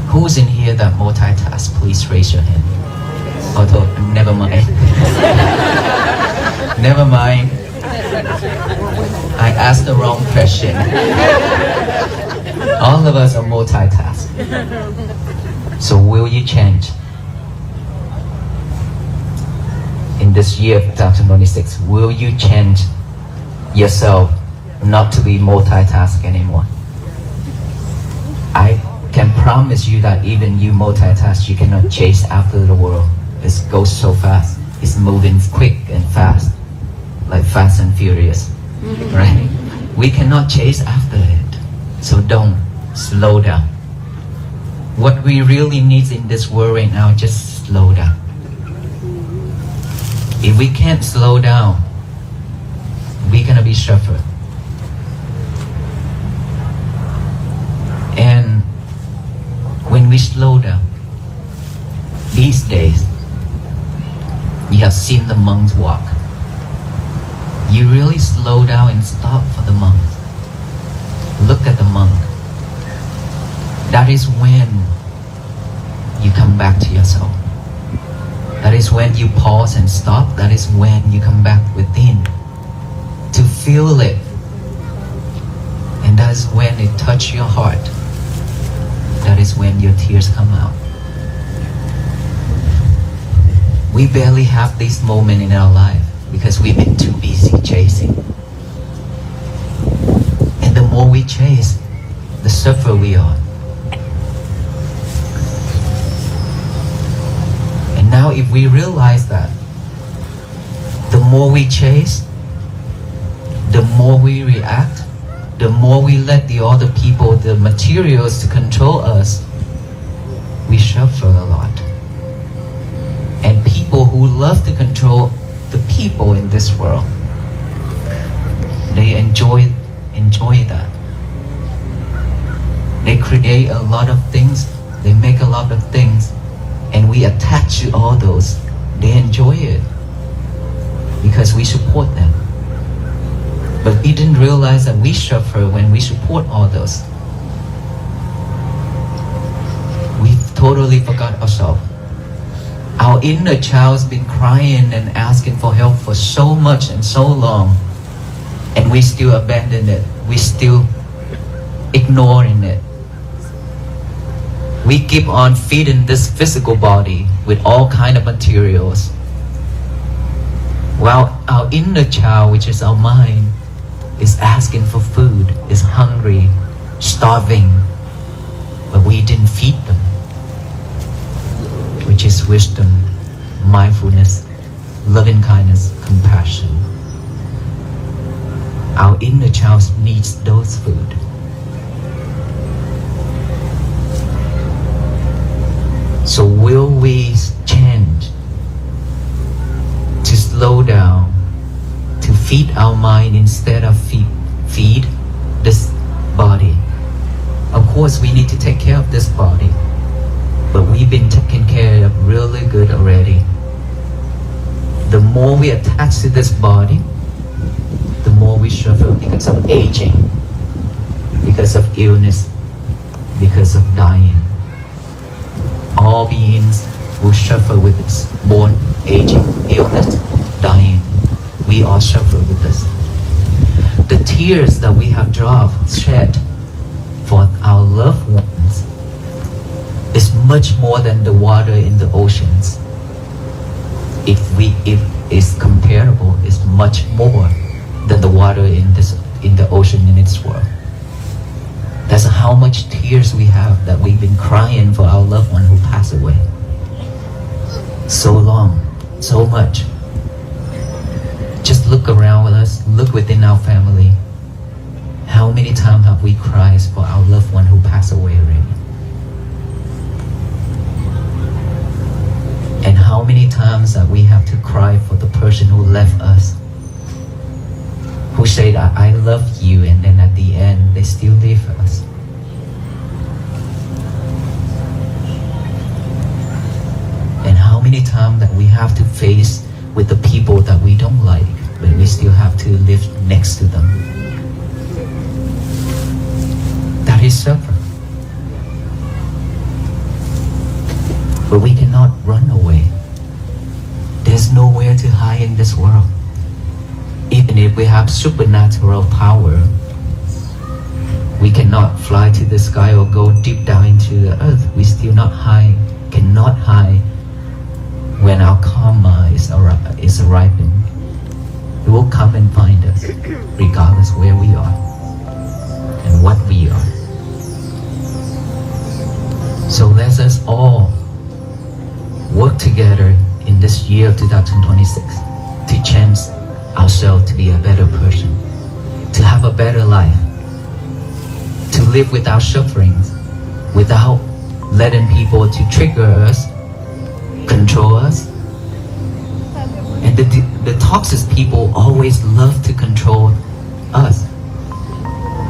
Speaker 1: Who's in here that multitask? Please raise your hand. Although, never mind. Never mind. I asked the wrong question. All of us are multitask. So will you change? In this year of 2026, will you change yourself not to be multitask anymore? I can promise you that even you multitask, you cannot chase after the world. It goes so fast. It's moving quick and fast, like Fast and Furious, right? We cannot chase after it. So don't slow down. What we really need in this world right now, just slow down. If we can't slow down, we're gonna be suffer. And when we slow down, these days, you have seen the monks walk. You really slow down and stop for the monks. Look at the monk. That is when you come back to yourself. That is when you pause and stop. That is when you come back within to feel it. And that is when it touches your heart. That is when your tears come out. We barely have this moment in our life because we've been too busy chasing. And the more we chase, the suffer we are. And now if we realize that, the more we chase, the more we react, the more we let the other people, the materials to control us, we suffer a lot. And people who love to control the people in this world, they enjoy that. They create a lot of things, they make a lot of things, and we attach to all those. They enjoy it because we support them. But we didn't realize that we suffer when we support all those. We totally forgot ourselves. Our inner child's been crying and asking for help for so much and so long, and we still abandon it. We still ignoring it. We keep on feeding this physical body with all kind of materials, while our inner child, which is our mind, is asking for food, is hungry, starving, but we didn't feed them, which is wisdom, mindfulness, loving kindness, compassion. Our inner child needs those food. So will we change to slow down, to feed our mind instead of feed this body? Of course, we need to take care of this body, but we've been taken care of really good already. the more we attach to this body, the more we suffer because of aging, because of illness, because of dying. All beings will suffer with this: born, aging, illness, dying. We all suffer with this. The tears that we have shed for our loved ones is much more than the water in the oceans. If it's comparable, it's much more than the water in the ocean in its world. That's how much tears we have that we've been crying for our loved one who passed away. So long, so much. Just look around with us, look within our family. How many times have we cried for our loved one who passed away already? And how many times that we have to cry for the person who left us, who said, I love you, and then at the end, they still leave us. And how many times that we have to face with the people that we don't like, but we still have to live next to them. That is suffering. But we cannot run away. There's nowhere to hide in this world. Even if we have supernatural power, we cannot fly to the sky or go deep down into the earth. We still cannot hide when our karma is ripened. It will come and find us, regardless where we are and what we are. So let us all work together in this year of 2026 to change ourselves to be a better person, to have a better life, to live without sufferings, without letting people to trigger us, control us. And the toxic people always love to control us.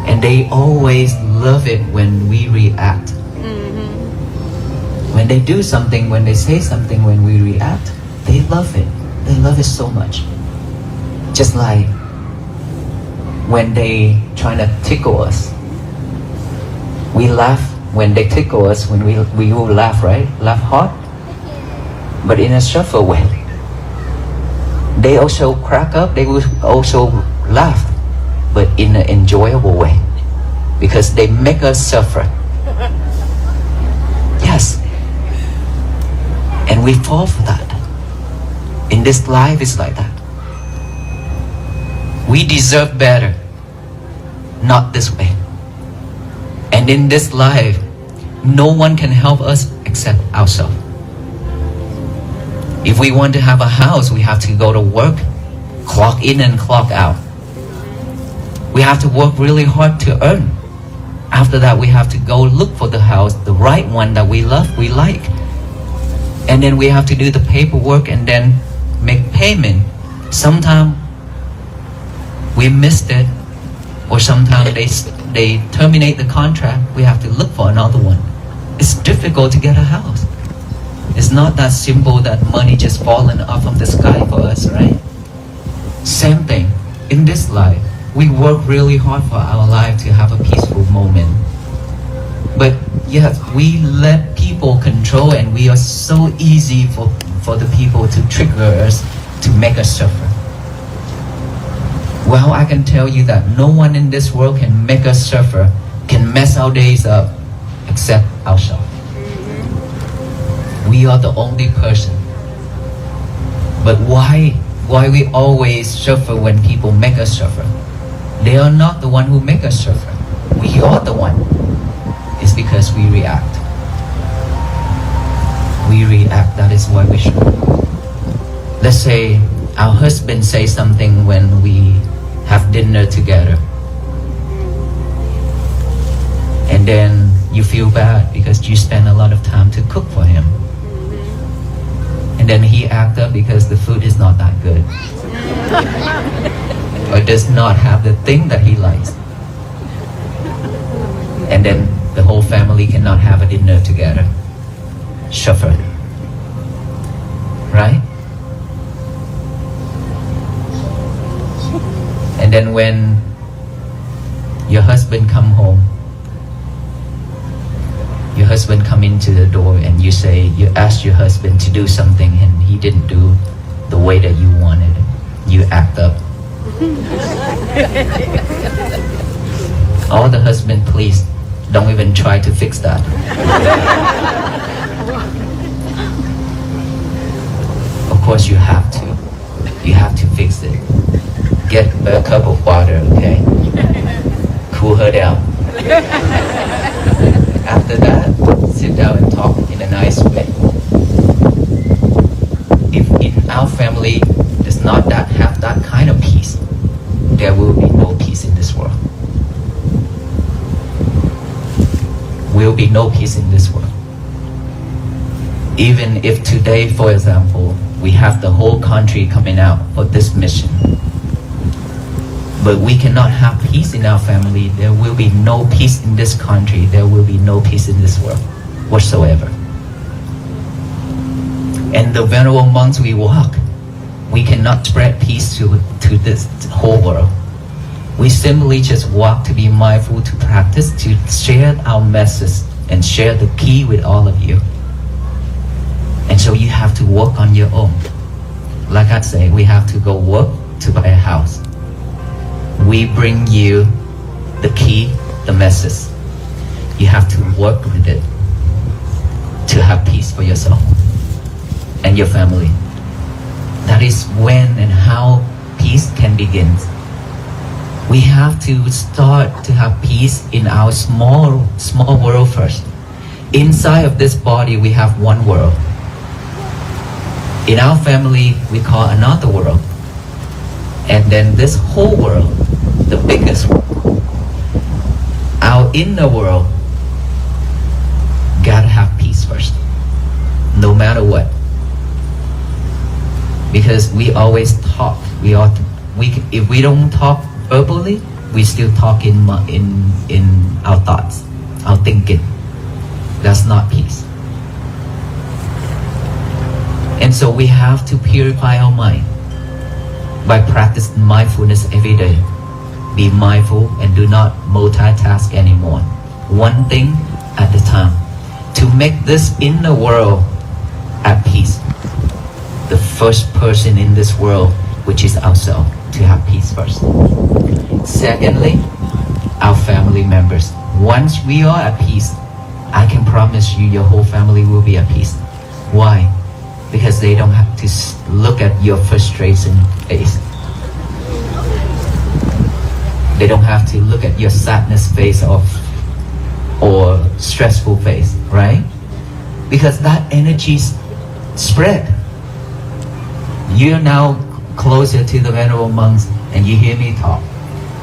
Speaker 1: And they always love it when we react. When they do something, when they say something, when we react, they love it. They love it so much. Just like when they trying to tickle us. We laugh when they tickle us, when we will laugh, right? Laugh hard. But in a shuffle way. They also crack up, they will also laugh, but in an enjoyable way. Because they make us suffer. Yes. And we fall for that. In this life, it's like that. We deserve better. Not this way. And in this life, no one can help us except ourselves. If we want to have a house, we have to go to work, clock in and clock out. We have to work really hard to earn. After that, we have to go look for the house, the right one that we love, we like. And then we have to do the paperwork and then make payment. Sometimes we missed it, or sometimes they terminate the contract. We have to look for another one. It's difficult to get a house. It's not that simple that money just falling off of the sky for us, right? Same thing. In this life, we work really hard for our life to have a peaceful moment. But yes, we let people control, and we are so easy for the people to trigger us, to make us suffer. Well, I can tell you that no one in this world can make us suffer, can mess our days up, except ourselves. We are the only person. But why we always suffer when people make us suffer? They are not the one who make us suffer. We are the one. It's because we react. We react, that is why we suffer. Let's say our husband says something when we have dinner together. And then you feel bad because you spend a lot of time to cook for him. And then he acts up because the food is not that good. Or does not have the thing that he likes. And then the whole family cannot have a dinner together. Suffer. Right? And then when your husband come home, your husband come into the door and you ask your husband to do something and he didn't do the way that you wanted it. You act up. All the husband, please don't even try to fix that. Of course you have to. You have to fix it. Get a cup of water, okay? Cool her down. After that, sit down and talk in a nice way. If in our family does not have that kind of peace, there will be no peace in this world. Will be no peace in this world. Even if today, for example, we have the whole country coming out for this mission, but we cannot have peace in our family, there will be no peace in this country, there will be no peace in this world whatsoever. And the venerable monks we walk, we cannot spread peace to this whole world. We simply just walk to be mindful, to practice, to share our message and share the key with all of you. And so you have to work on your own. Like I say, we have to go work to buy a house. We bring you the key, the message. You have to work with it to have peace for yourself and your family. That is when and how peace can begin. We have to start to have peace in our small world first. Inside of this body, we have one world. In our family, we call another world. And then this whole world, the biggest world, our inner world, gotta have peace first, no matter what. Because we always talk. If we don't talk verbally, we still talk in our thoughts, our thinking. That's not peace. And so we have to purify our mind by practicing mindfulness every day. Be mindful and do not multitask anymore. One thing at a time. To make this inner world at peace. The first person in this world, which is ourselves, to have peace first. Secondly, our family members. Once we are at peace, I can promise you your whole family will be at peace. Why? Because they don't have to look at your frustration face. They don't have to look at your sadness face or stressful face, right? Because that energy spread. You're now closer to the venerable monks and you hear me talk.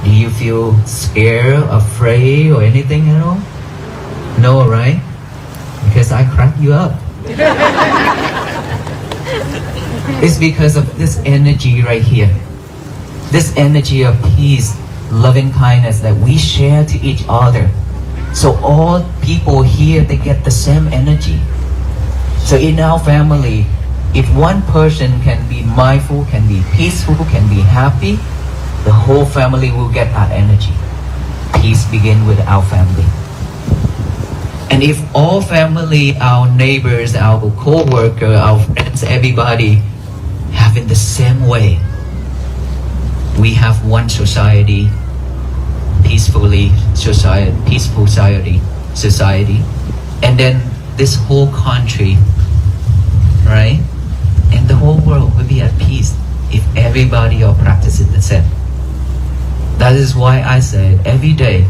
Speaker 1: Do you feel scared, afraid, or anything at all? No, right? Because I crack you up. It's because of this energy right here. This energy of peace, loving kindness that we share to each other. So all people here, they get the same energy. So in our family, if one person can be mindful, can be peaceful, can be happy, the whole family will get that energy. Peace begins with our family. And if all family, our neighbors, our co-worker, our friends, everybody have in the same way, we have one society, peaceful society, and then this whole country, right? And the whole world will be at peace if everybody are practicing the same. That is why I said every day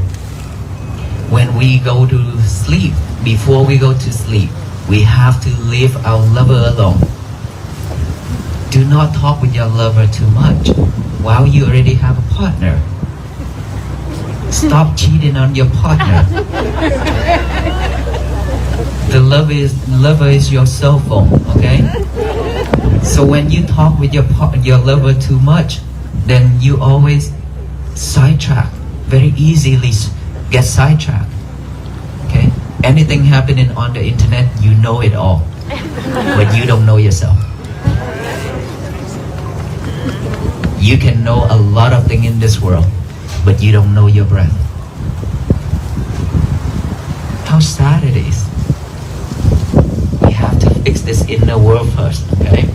Speaker 1: when we go to sleep, before we go to sleep, we have to leave our lover alone. Do not talk with your lover too much while you already have a partner. Stop cheating on your partner. The lover is your cell phone, okay? So when you talk with your lover too much, then you always sidetrack, very easily get sidetracked. Okay? Anything happening on the internet, you know it all, but you don't know yourself. You can know a lot of things in this world, but you don't know your breath. How sad it is. We have to fix this inner world first, okay?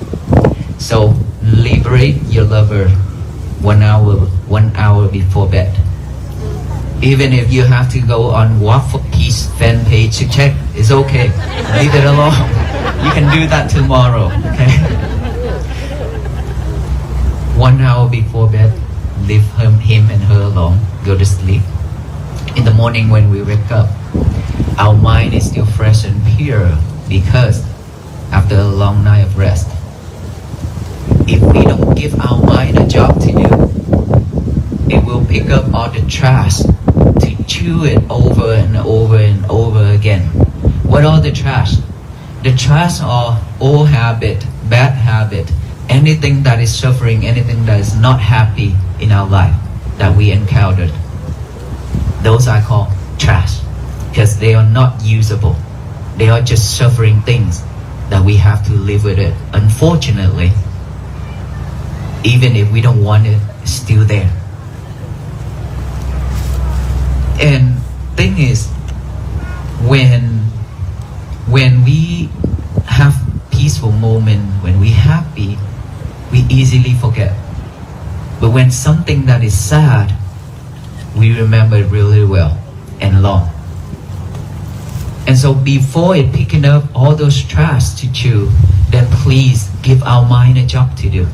Speaker 1: So liberate your lover 1 hour before bed. Even if you have to go on Walk for Peace fan page to check, it's okay. Leave it alone. You can do that tomorrow, okay? 1 hour before bed, leave him and her alone. Go to sleep. In the morning when we wake up, our mind is still fresh and pure because after a long night of rest, if we don't give our mind a job to do, it will pick up all the trash to chew it over and over and over again. What are the trash? The trash are old habit, bad habit, anything that is suffering, anything that is not happy in our life that we encountered. Those I call trash because they are not usable. They are just suffering things that we have to live with it. Unfortunately, even if we don't want it, it's still there. And thing is, when we have peaceful moment, when we happy, we easily forget. But when something that is sad, we remember it really well and long. And so before it picking up all those trash to chew, then please give our mind a job to do.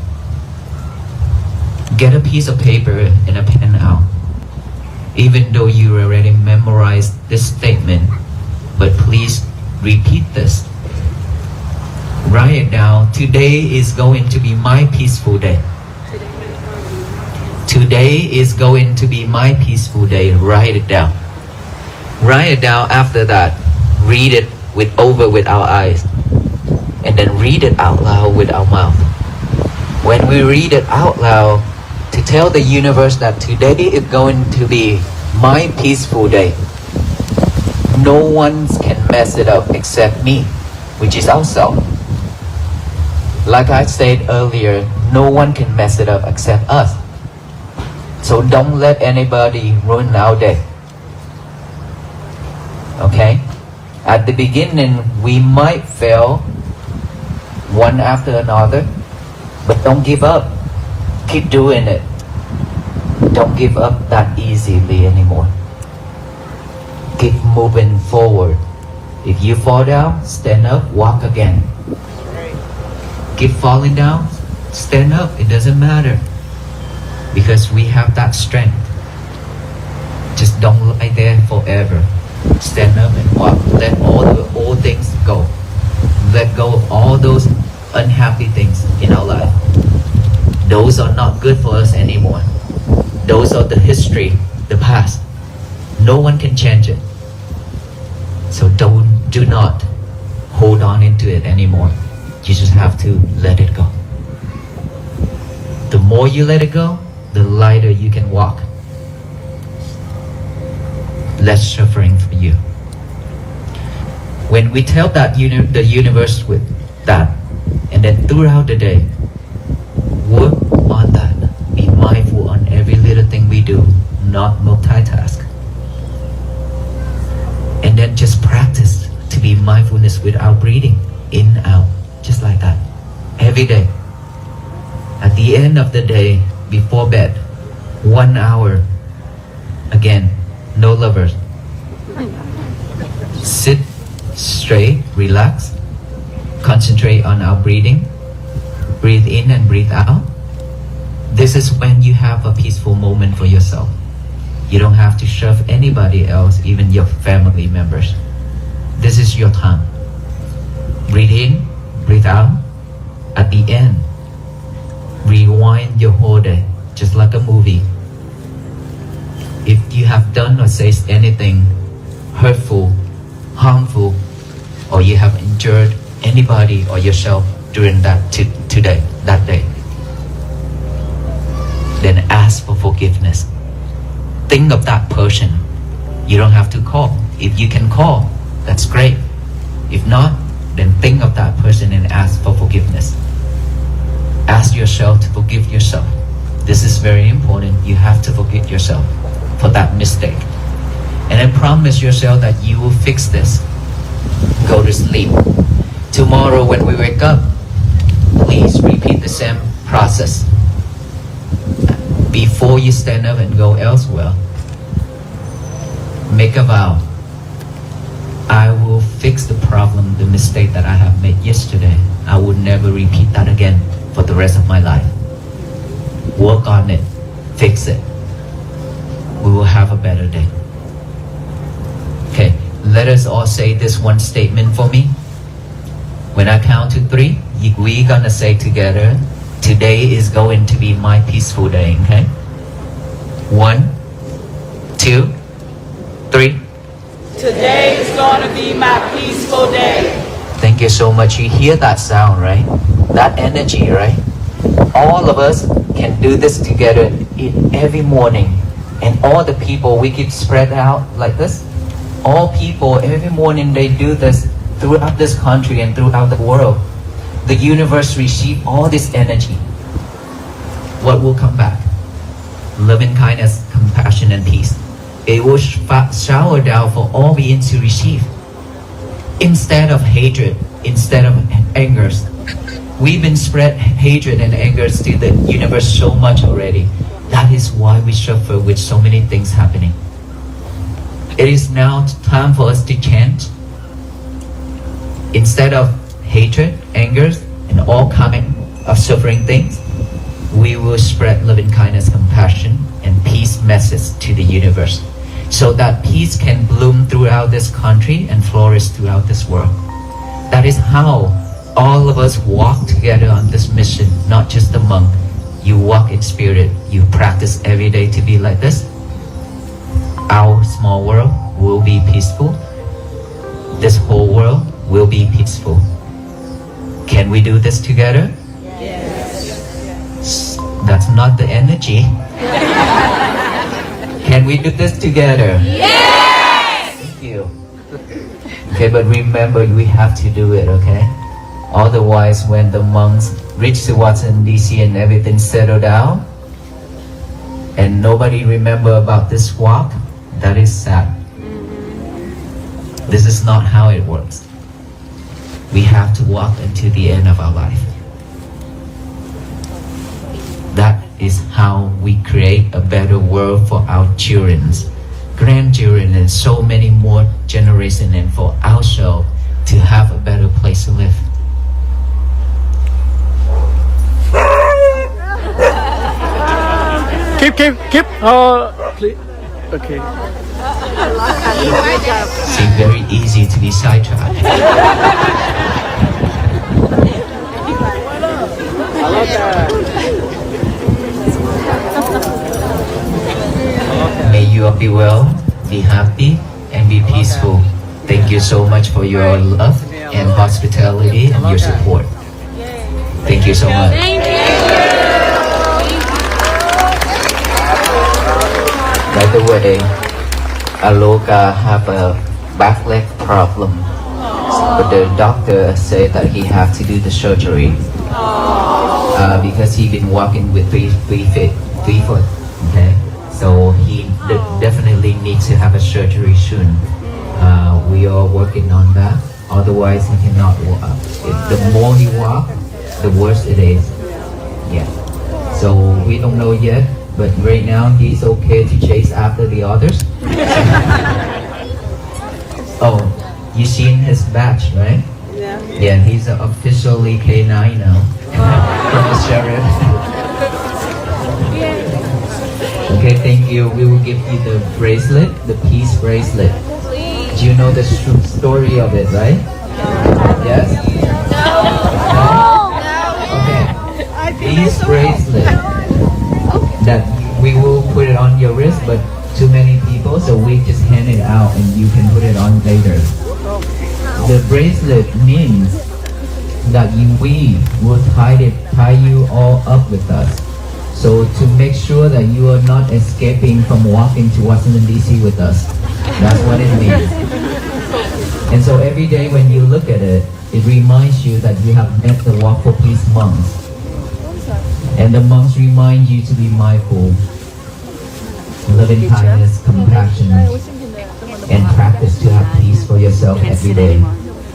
Speaker 1: Get a piece of paper and a pen out. Even though you already memorized this statement, but please repeat this. Write it down. Today is going to be my peaceful day. Today is going to be my peaceful day. Write it down. Write it down. After that, read it over with our eyes. And then read it out loud with our mouth. When we read it out loud, to tell the universe that today is going to be my peaceful day. No one can mess it up except me, which is ourselves. Like I said earlier, no one can mess it up except us. So don't let anybody ruin our day. Okay? At the beginning, we might fail one after another, but don't give up. Keep doing it. Don't give up that easily anymore. Keep moving forward. If you fall down, stand up, walk again. Keep falling down, stand up. It doesn't matter. Because we have that strength. Just don't lie there forever. Stand up and walk. Let all the old things go. Let go of all those unhappy things in our life. Those are not good for us anymore. Those are the history, the past. No one can change it. So do not hold on into it anymore. You just have to let it go. The more you let it go, the lighter you can walk. Less suffering for you. When we tell that the universe with that, and then throughout the day, work on that. Be mindful on every little thing we do, not multitask. And then just practice to be mindfulness with our breathing, in, out, just like that, every day. At the end of the day, before bed, 1 hour, again, no lovers. Sit straight, relax, concentrate on our breathing, breathe in and breathe out. This is when you have a peaceful moment for yourself. You don't have to shove anybody else, even your family members. This is your time. Breathe in, breathe out. At the end, rewind your whole day, just like a movie. If you have done or said anything hurtful, harmful, or you have injured anybody or yourself during that day, then ask for forgiveness. Think of that person. You don't have to call. If you can call, that's great. If not, then think of that person and ask for forgiveness. Ask yourself to forgive yourself. This is very important. You have to forgive yourself for that mistake. And then promise yourself that you will fix this. Go to sleep. Tomorrow when we wake up, please repeat the same process. Before you stand up and go elsewhere, make a vow. I will fix the problem, the mistake that I have made yesterday. I will never repeat that again for the rest of my life. Work on it. Fix it. We will have a better day. Okay, let us all say this one statement for me. When I count to 3, we're gonna say together, today is going to be my peaceful day, okay? 1, 2, 3.
Speaker 5: Today is going to be my peaceful day.
Speaker 1: Thank you so much. You hear that sound, right? That energy, right? All of us can do this together in every morning. And all the people, we keep spread out like this. All people, every morning they do this throughout this country and throughout the world. The universe receive all this energy. What will come back? Loving kindness, compassion, and peace. It will shower down for all beings to receive. Instead of hatred, instead of angers. We've been spread hatred and angers to the universe so much already. That is why we suffer with so many things happening. It is now time for us to change. Instead of hatred, angers, and all kind of suffering things, we will spread loving kindness, compassion, and peace message to the universe, so that peace can bloom throughout this country and flourish throughout this world. That is how all of us walk together on this mission, not just the monk. You walk in spirit, you practice every day to be like this. Our small world will be peaceful. This whole world will be peaceful. Can we do this together? Yes. That's not the energy. Can we do this together? Yes! Thank you. Okay, but remember, we have to do it, okay? Otherwise, when the monks reach to Washington, D.C. and everything settled down, and nobody remember about this walk, that is sad. This is not how it works. We have to walk until the end of our life. That is how we create a better world for our children, grandchildren, and so many more generations, and for ourselves to have a better place to live.
Speaker 6: Keep. Please. Okay.
Speaker 1: See, very easy to be sidetracked. May you all be well, be happy, and be peaceful. Thank you so much for your love and hospitality and your support. Thank you so much. By the way, Aloka have a back leg problem, but the doctor said that he have to do the surgery because he been walking with three foot. Okay, so he definitely needs to have a surgery soon. We are working on that. Otherwise, he cannot walk. The more he walk, the worse it is. Yeah. So we don't know yet. But right now, he's okay to chase after the others. Oh, you seen his badge, right? Yeah. Yeah, he's officially K9 now from the sheriff. Okay, thank you. We will give you the bracelet, the peace bracelet. Do you know the story of it, right? Yes? No. Okay. Peace bracelet. That we will put it on your wrist, but too many people, so we just hand it out and you can put it on later. The bracelet means that we will tie you all up with us. So to make sure that you are not escaping from walking to Washington, D.C. with us. That's what it means. And so every day when you look at it, it reminds you that you have met the Walk for Peace monks. And the monks remind you to be mindful, loving kindness, compassion, and practice to have peace for yourself every day.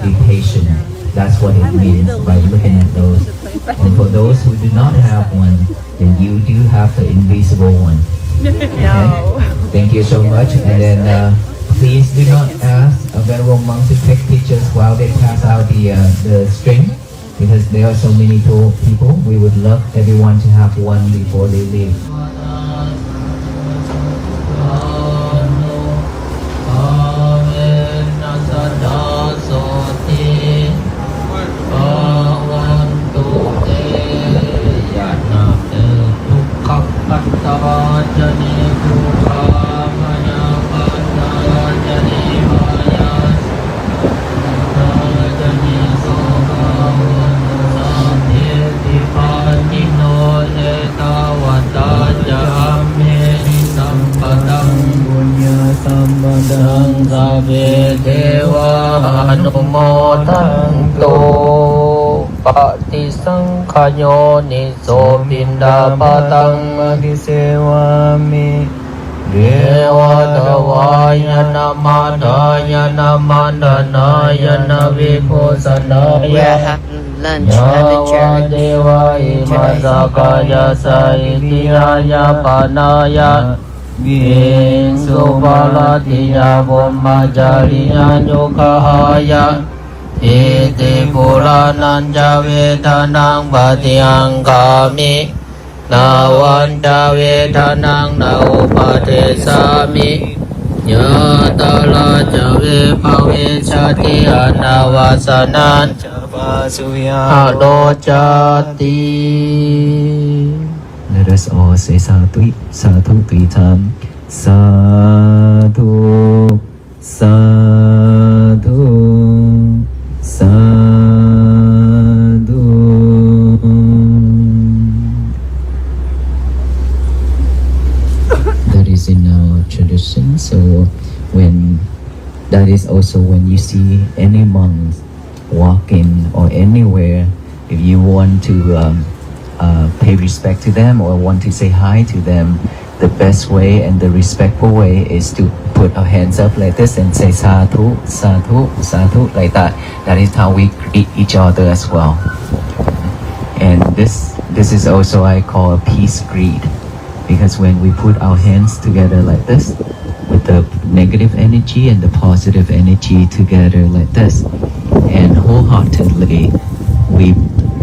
Speaker 1: Be patient. That's what it means by looking at those. And for those who do not have one, then you do have the invisible one. Okay? Thank you so much. And then please do not ask a venerable monk to take pictures while they pass out the string, because there are so many people. We would love everyone to have one before they leave.
Speaker 7: Sankhyo niso pinda patang madisewami Devatavaya namadaya namadanaya naviposanaya
Speaker 8: lunch at the
Speaker 7: Yawa deva imasakaya saitiyaya panaya Vinsubalatiya Brahmacariya Yukahaya Iti Purananja Vedanang Bhatyang Kami Nawanta Vedanang Naupadesami Yatala Jave Pavechati Anavasanan Adojati.
Speaker 1: Let us all say sadhu, sadhu 3 times. Sadhu, sadhu, sadhu. That is in our tradition. So that is also when you see any monks walking or anywhere, if you want to pay respect to them or want to say hi to them, the best way and the respectful way is to put our hands up like this and say sadhu, sadhu, sadhu, like that. That is how we greet each other as well. And this is also I call a peace greet, because when we put our hands together like this, with the negative energy and the positive energy together like this, and wholeheartedly we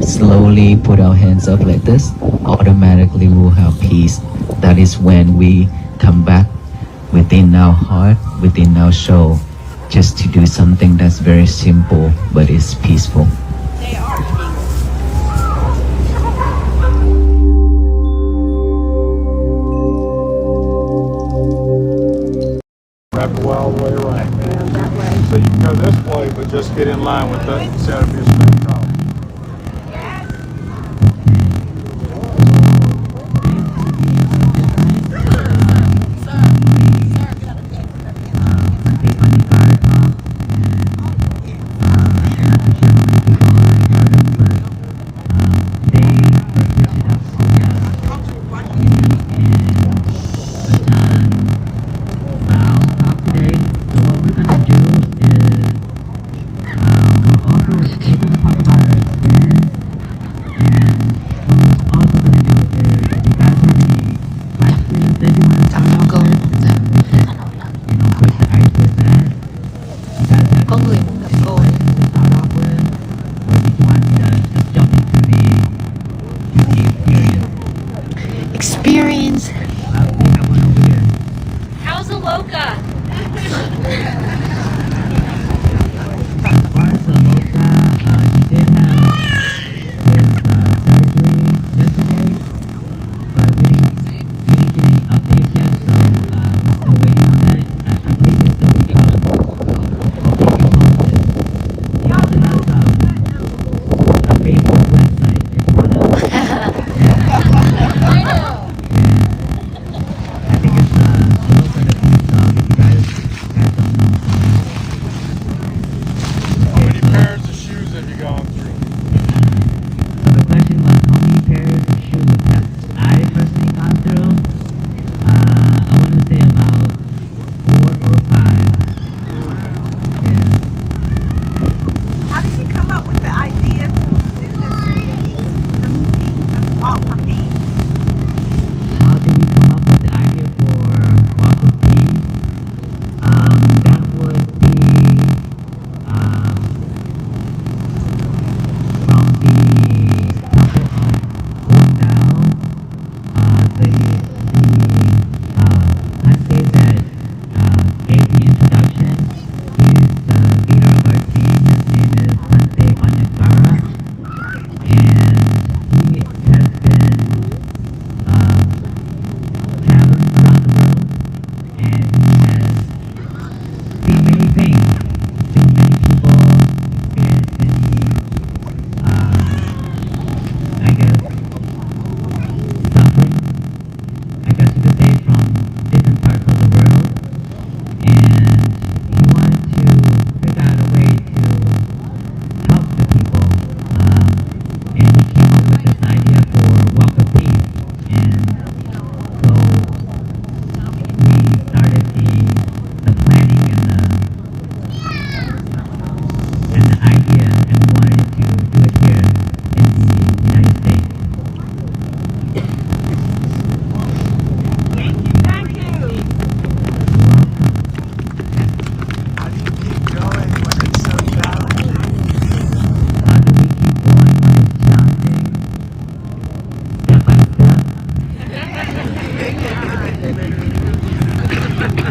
Speaker 1: slowly put our hands up like this, automatically we'll have peace. That is when we come back within our heart, within our soul, just to do something that's very simple but is peaceful.
Speaker 4: Wrap it all the way around. So you can go this way, but just get in line with that instead of your spin top.
Speaker 8: Có người muốn gặp cô. Experience.
Speaker 5: How's Aloka?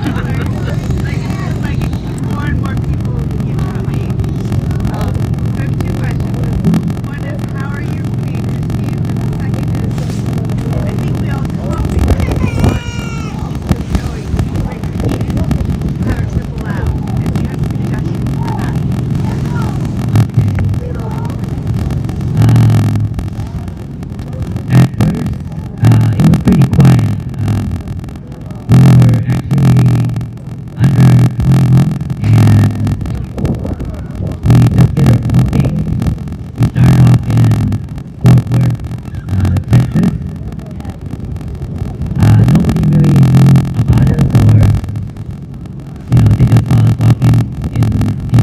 Speaker 9: More and more people, my age. I have two questions. One is, how are you being received? And the second is, I think we all just want to be like how to triple out. And you have suggestions for that.
Speaker 1: At first, it was pretty quiet. We were actually under 20 months and we just did our own thing. We started off in Fort Worth, Texas. Nobody really knew about us or, they just saw us walking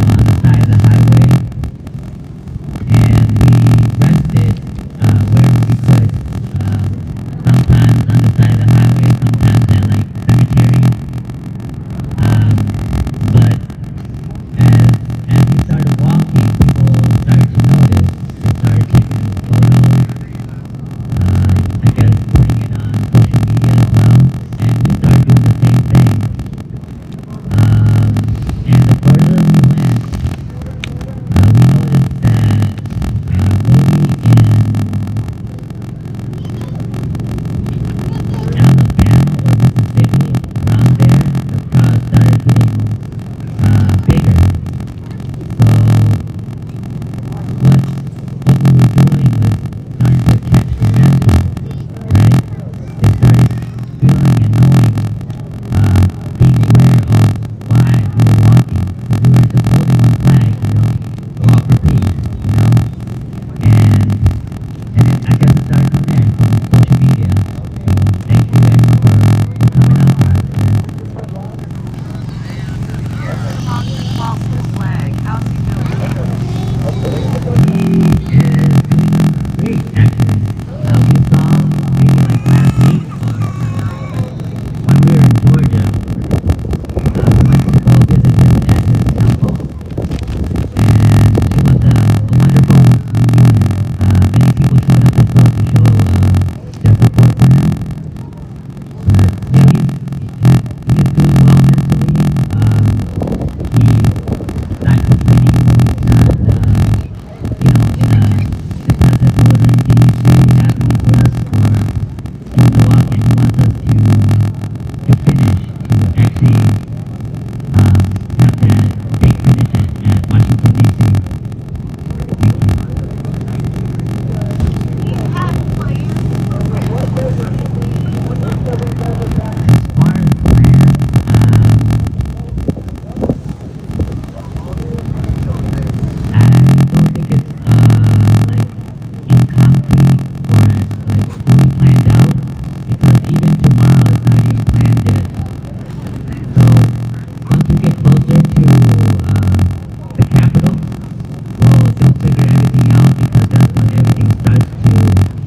Speaker 1: on the side of the highway. And we rested wherever we could. Sometimes on the side of the highway, sometimes at like cemeteries. But as we started walking, people started to notice. They started taking photos. I guess putting it on social media as well. And we started doing the same thing. And the further we went, we noticed that maybe in Alabama or Mississippi, around there, the crowd started getting bigger. So what we were doing was starting to catch momentum, right? They started feeling and knowing, being aware of why we were walking. Because we were just holding one flag, walk for peace, And I guess it started from there, from social media. So thank you everyone for coming out for us.
Speaker 9: How's he doing?
Speaker 1: He is doing great, actually. We saw him maybe like last week or when we were in Georgia. We went to go visit him at his temple. And it was a wonderful reunion. Many people showed up as well to show their support for him. But he's doing well mentally. He's not complaining. He's not, in a depressive mode or anything. He's really happy for us for doing the walk, and he wants us to finish, to actually have that big finish at Washington, D.C. Thank you. As far as plans, I don't think it's like in concrete or like fully planned out, because even tomorrow is not even planned yet. So once we get closer to the capital, they'll figure everything out, because that's when everything starts to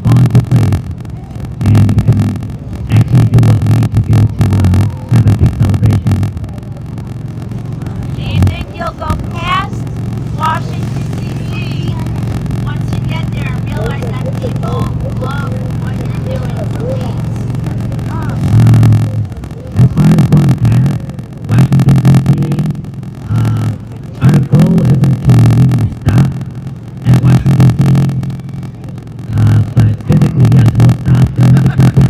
Speaker 1: fall into place, and we can actually do what we need to do to have a big celebration.
Speaker 9: Do you think you'll go past Washington, D.C. once you get there and realize that people love what you're doing for peace?
Speaker 1: As far as going past Washington, D.C., our goal isn't to really stop at Washington, D.C., but physically, yes, we'll stop there with the temple.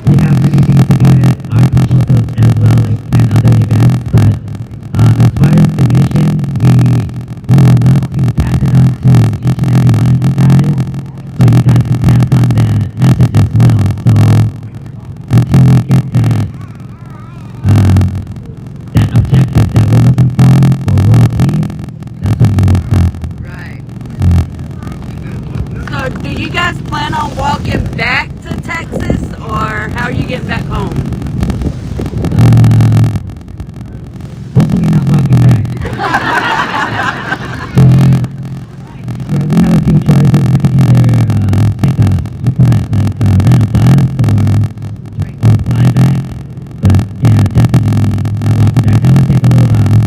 Speaker 1: We have many things to do at our temple as well, like plan other events, but as far as the mission, we would love to pass it on to each and every one of you guys, so you guys can pass on that message as well. So until we get that objective that we're looking for world peace, that's when we will stop.
Speaker 5: Right. So do you guys plan on walking back to Texas, or how are you getting back home?
Speaker 1: Hopefully not walking back. So, we have a few choices. We can either rent a bus or fly back. But yeah, definitely not walking back. That would take a little while.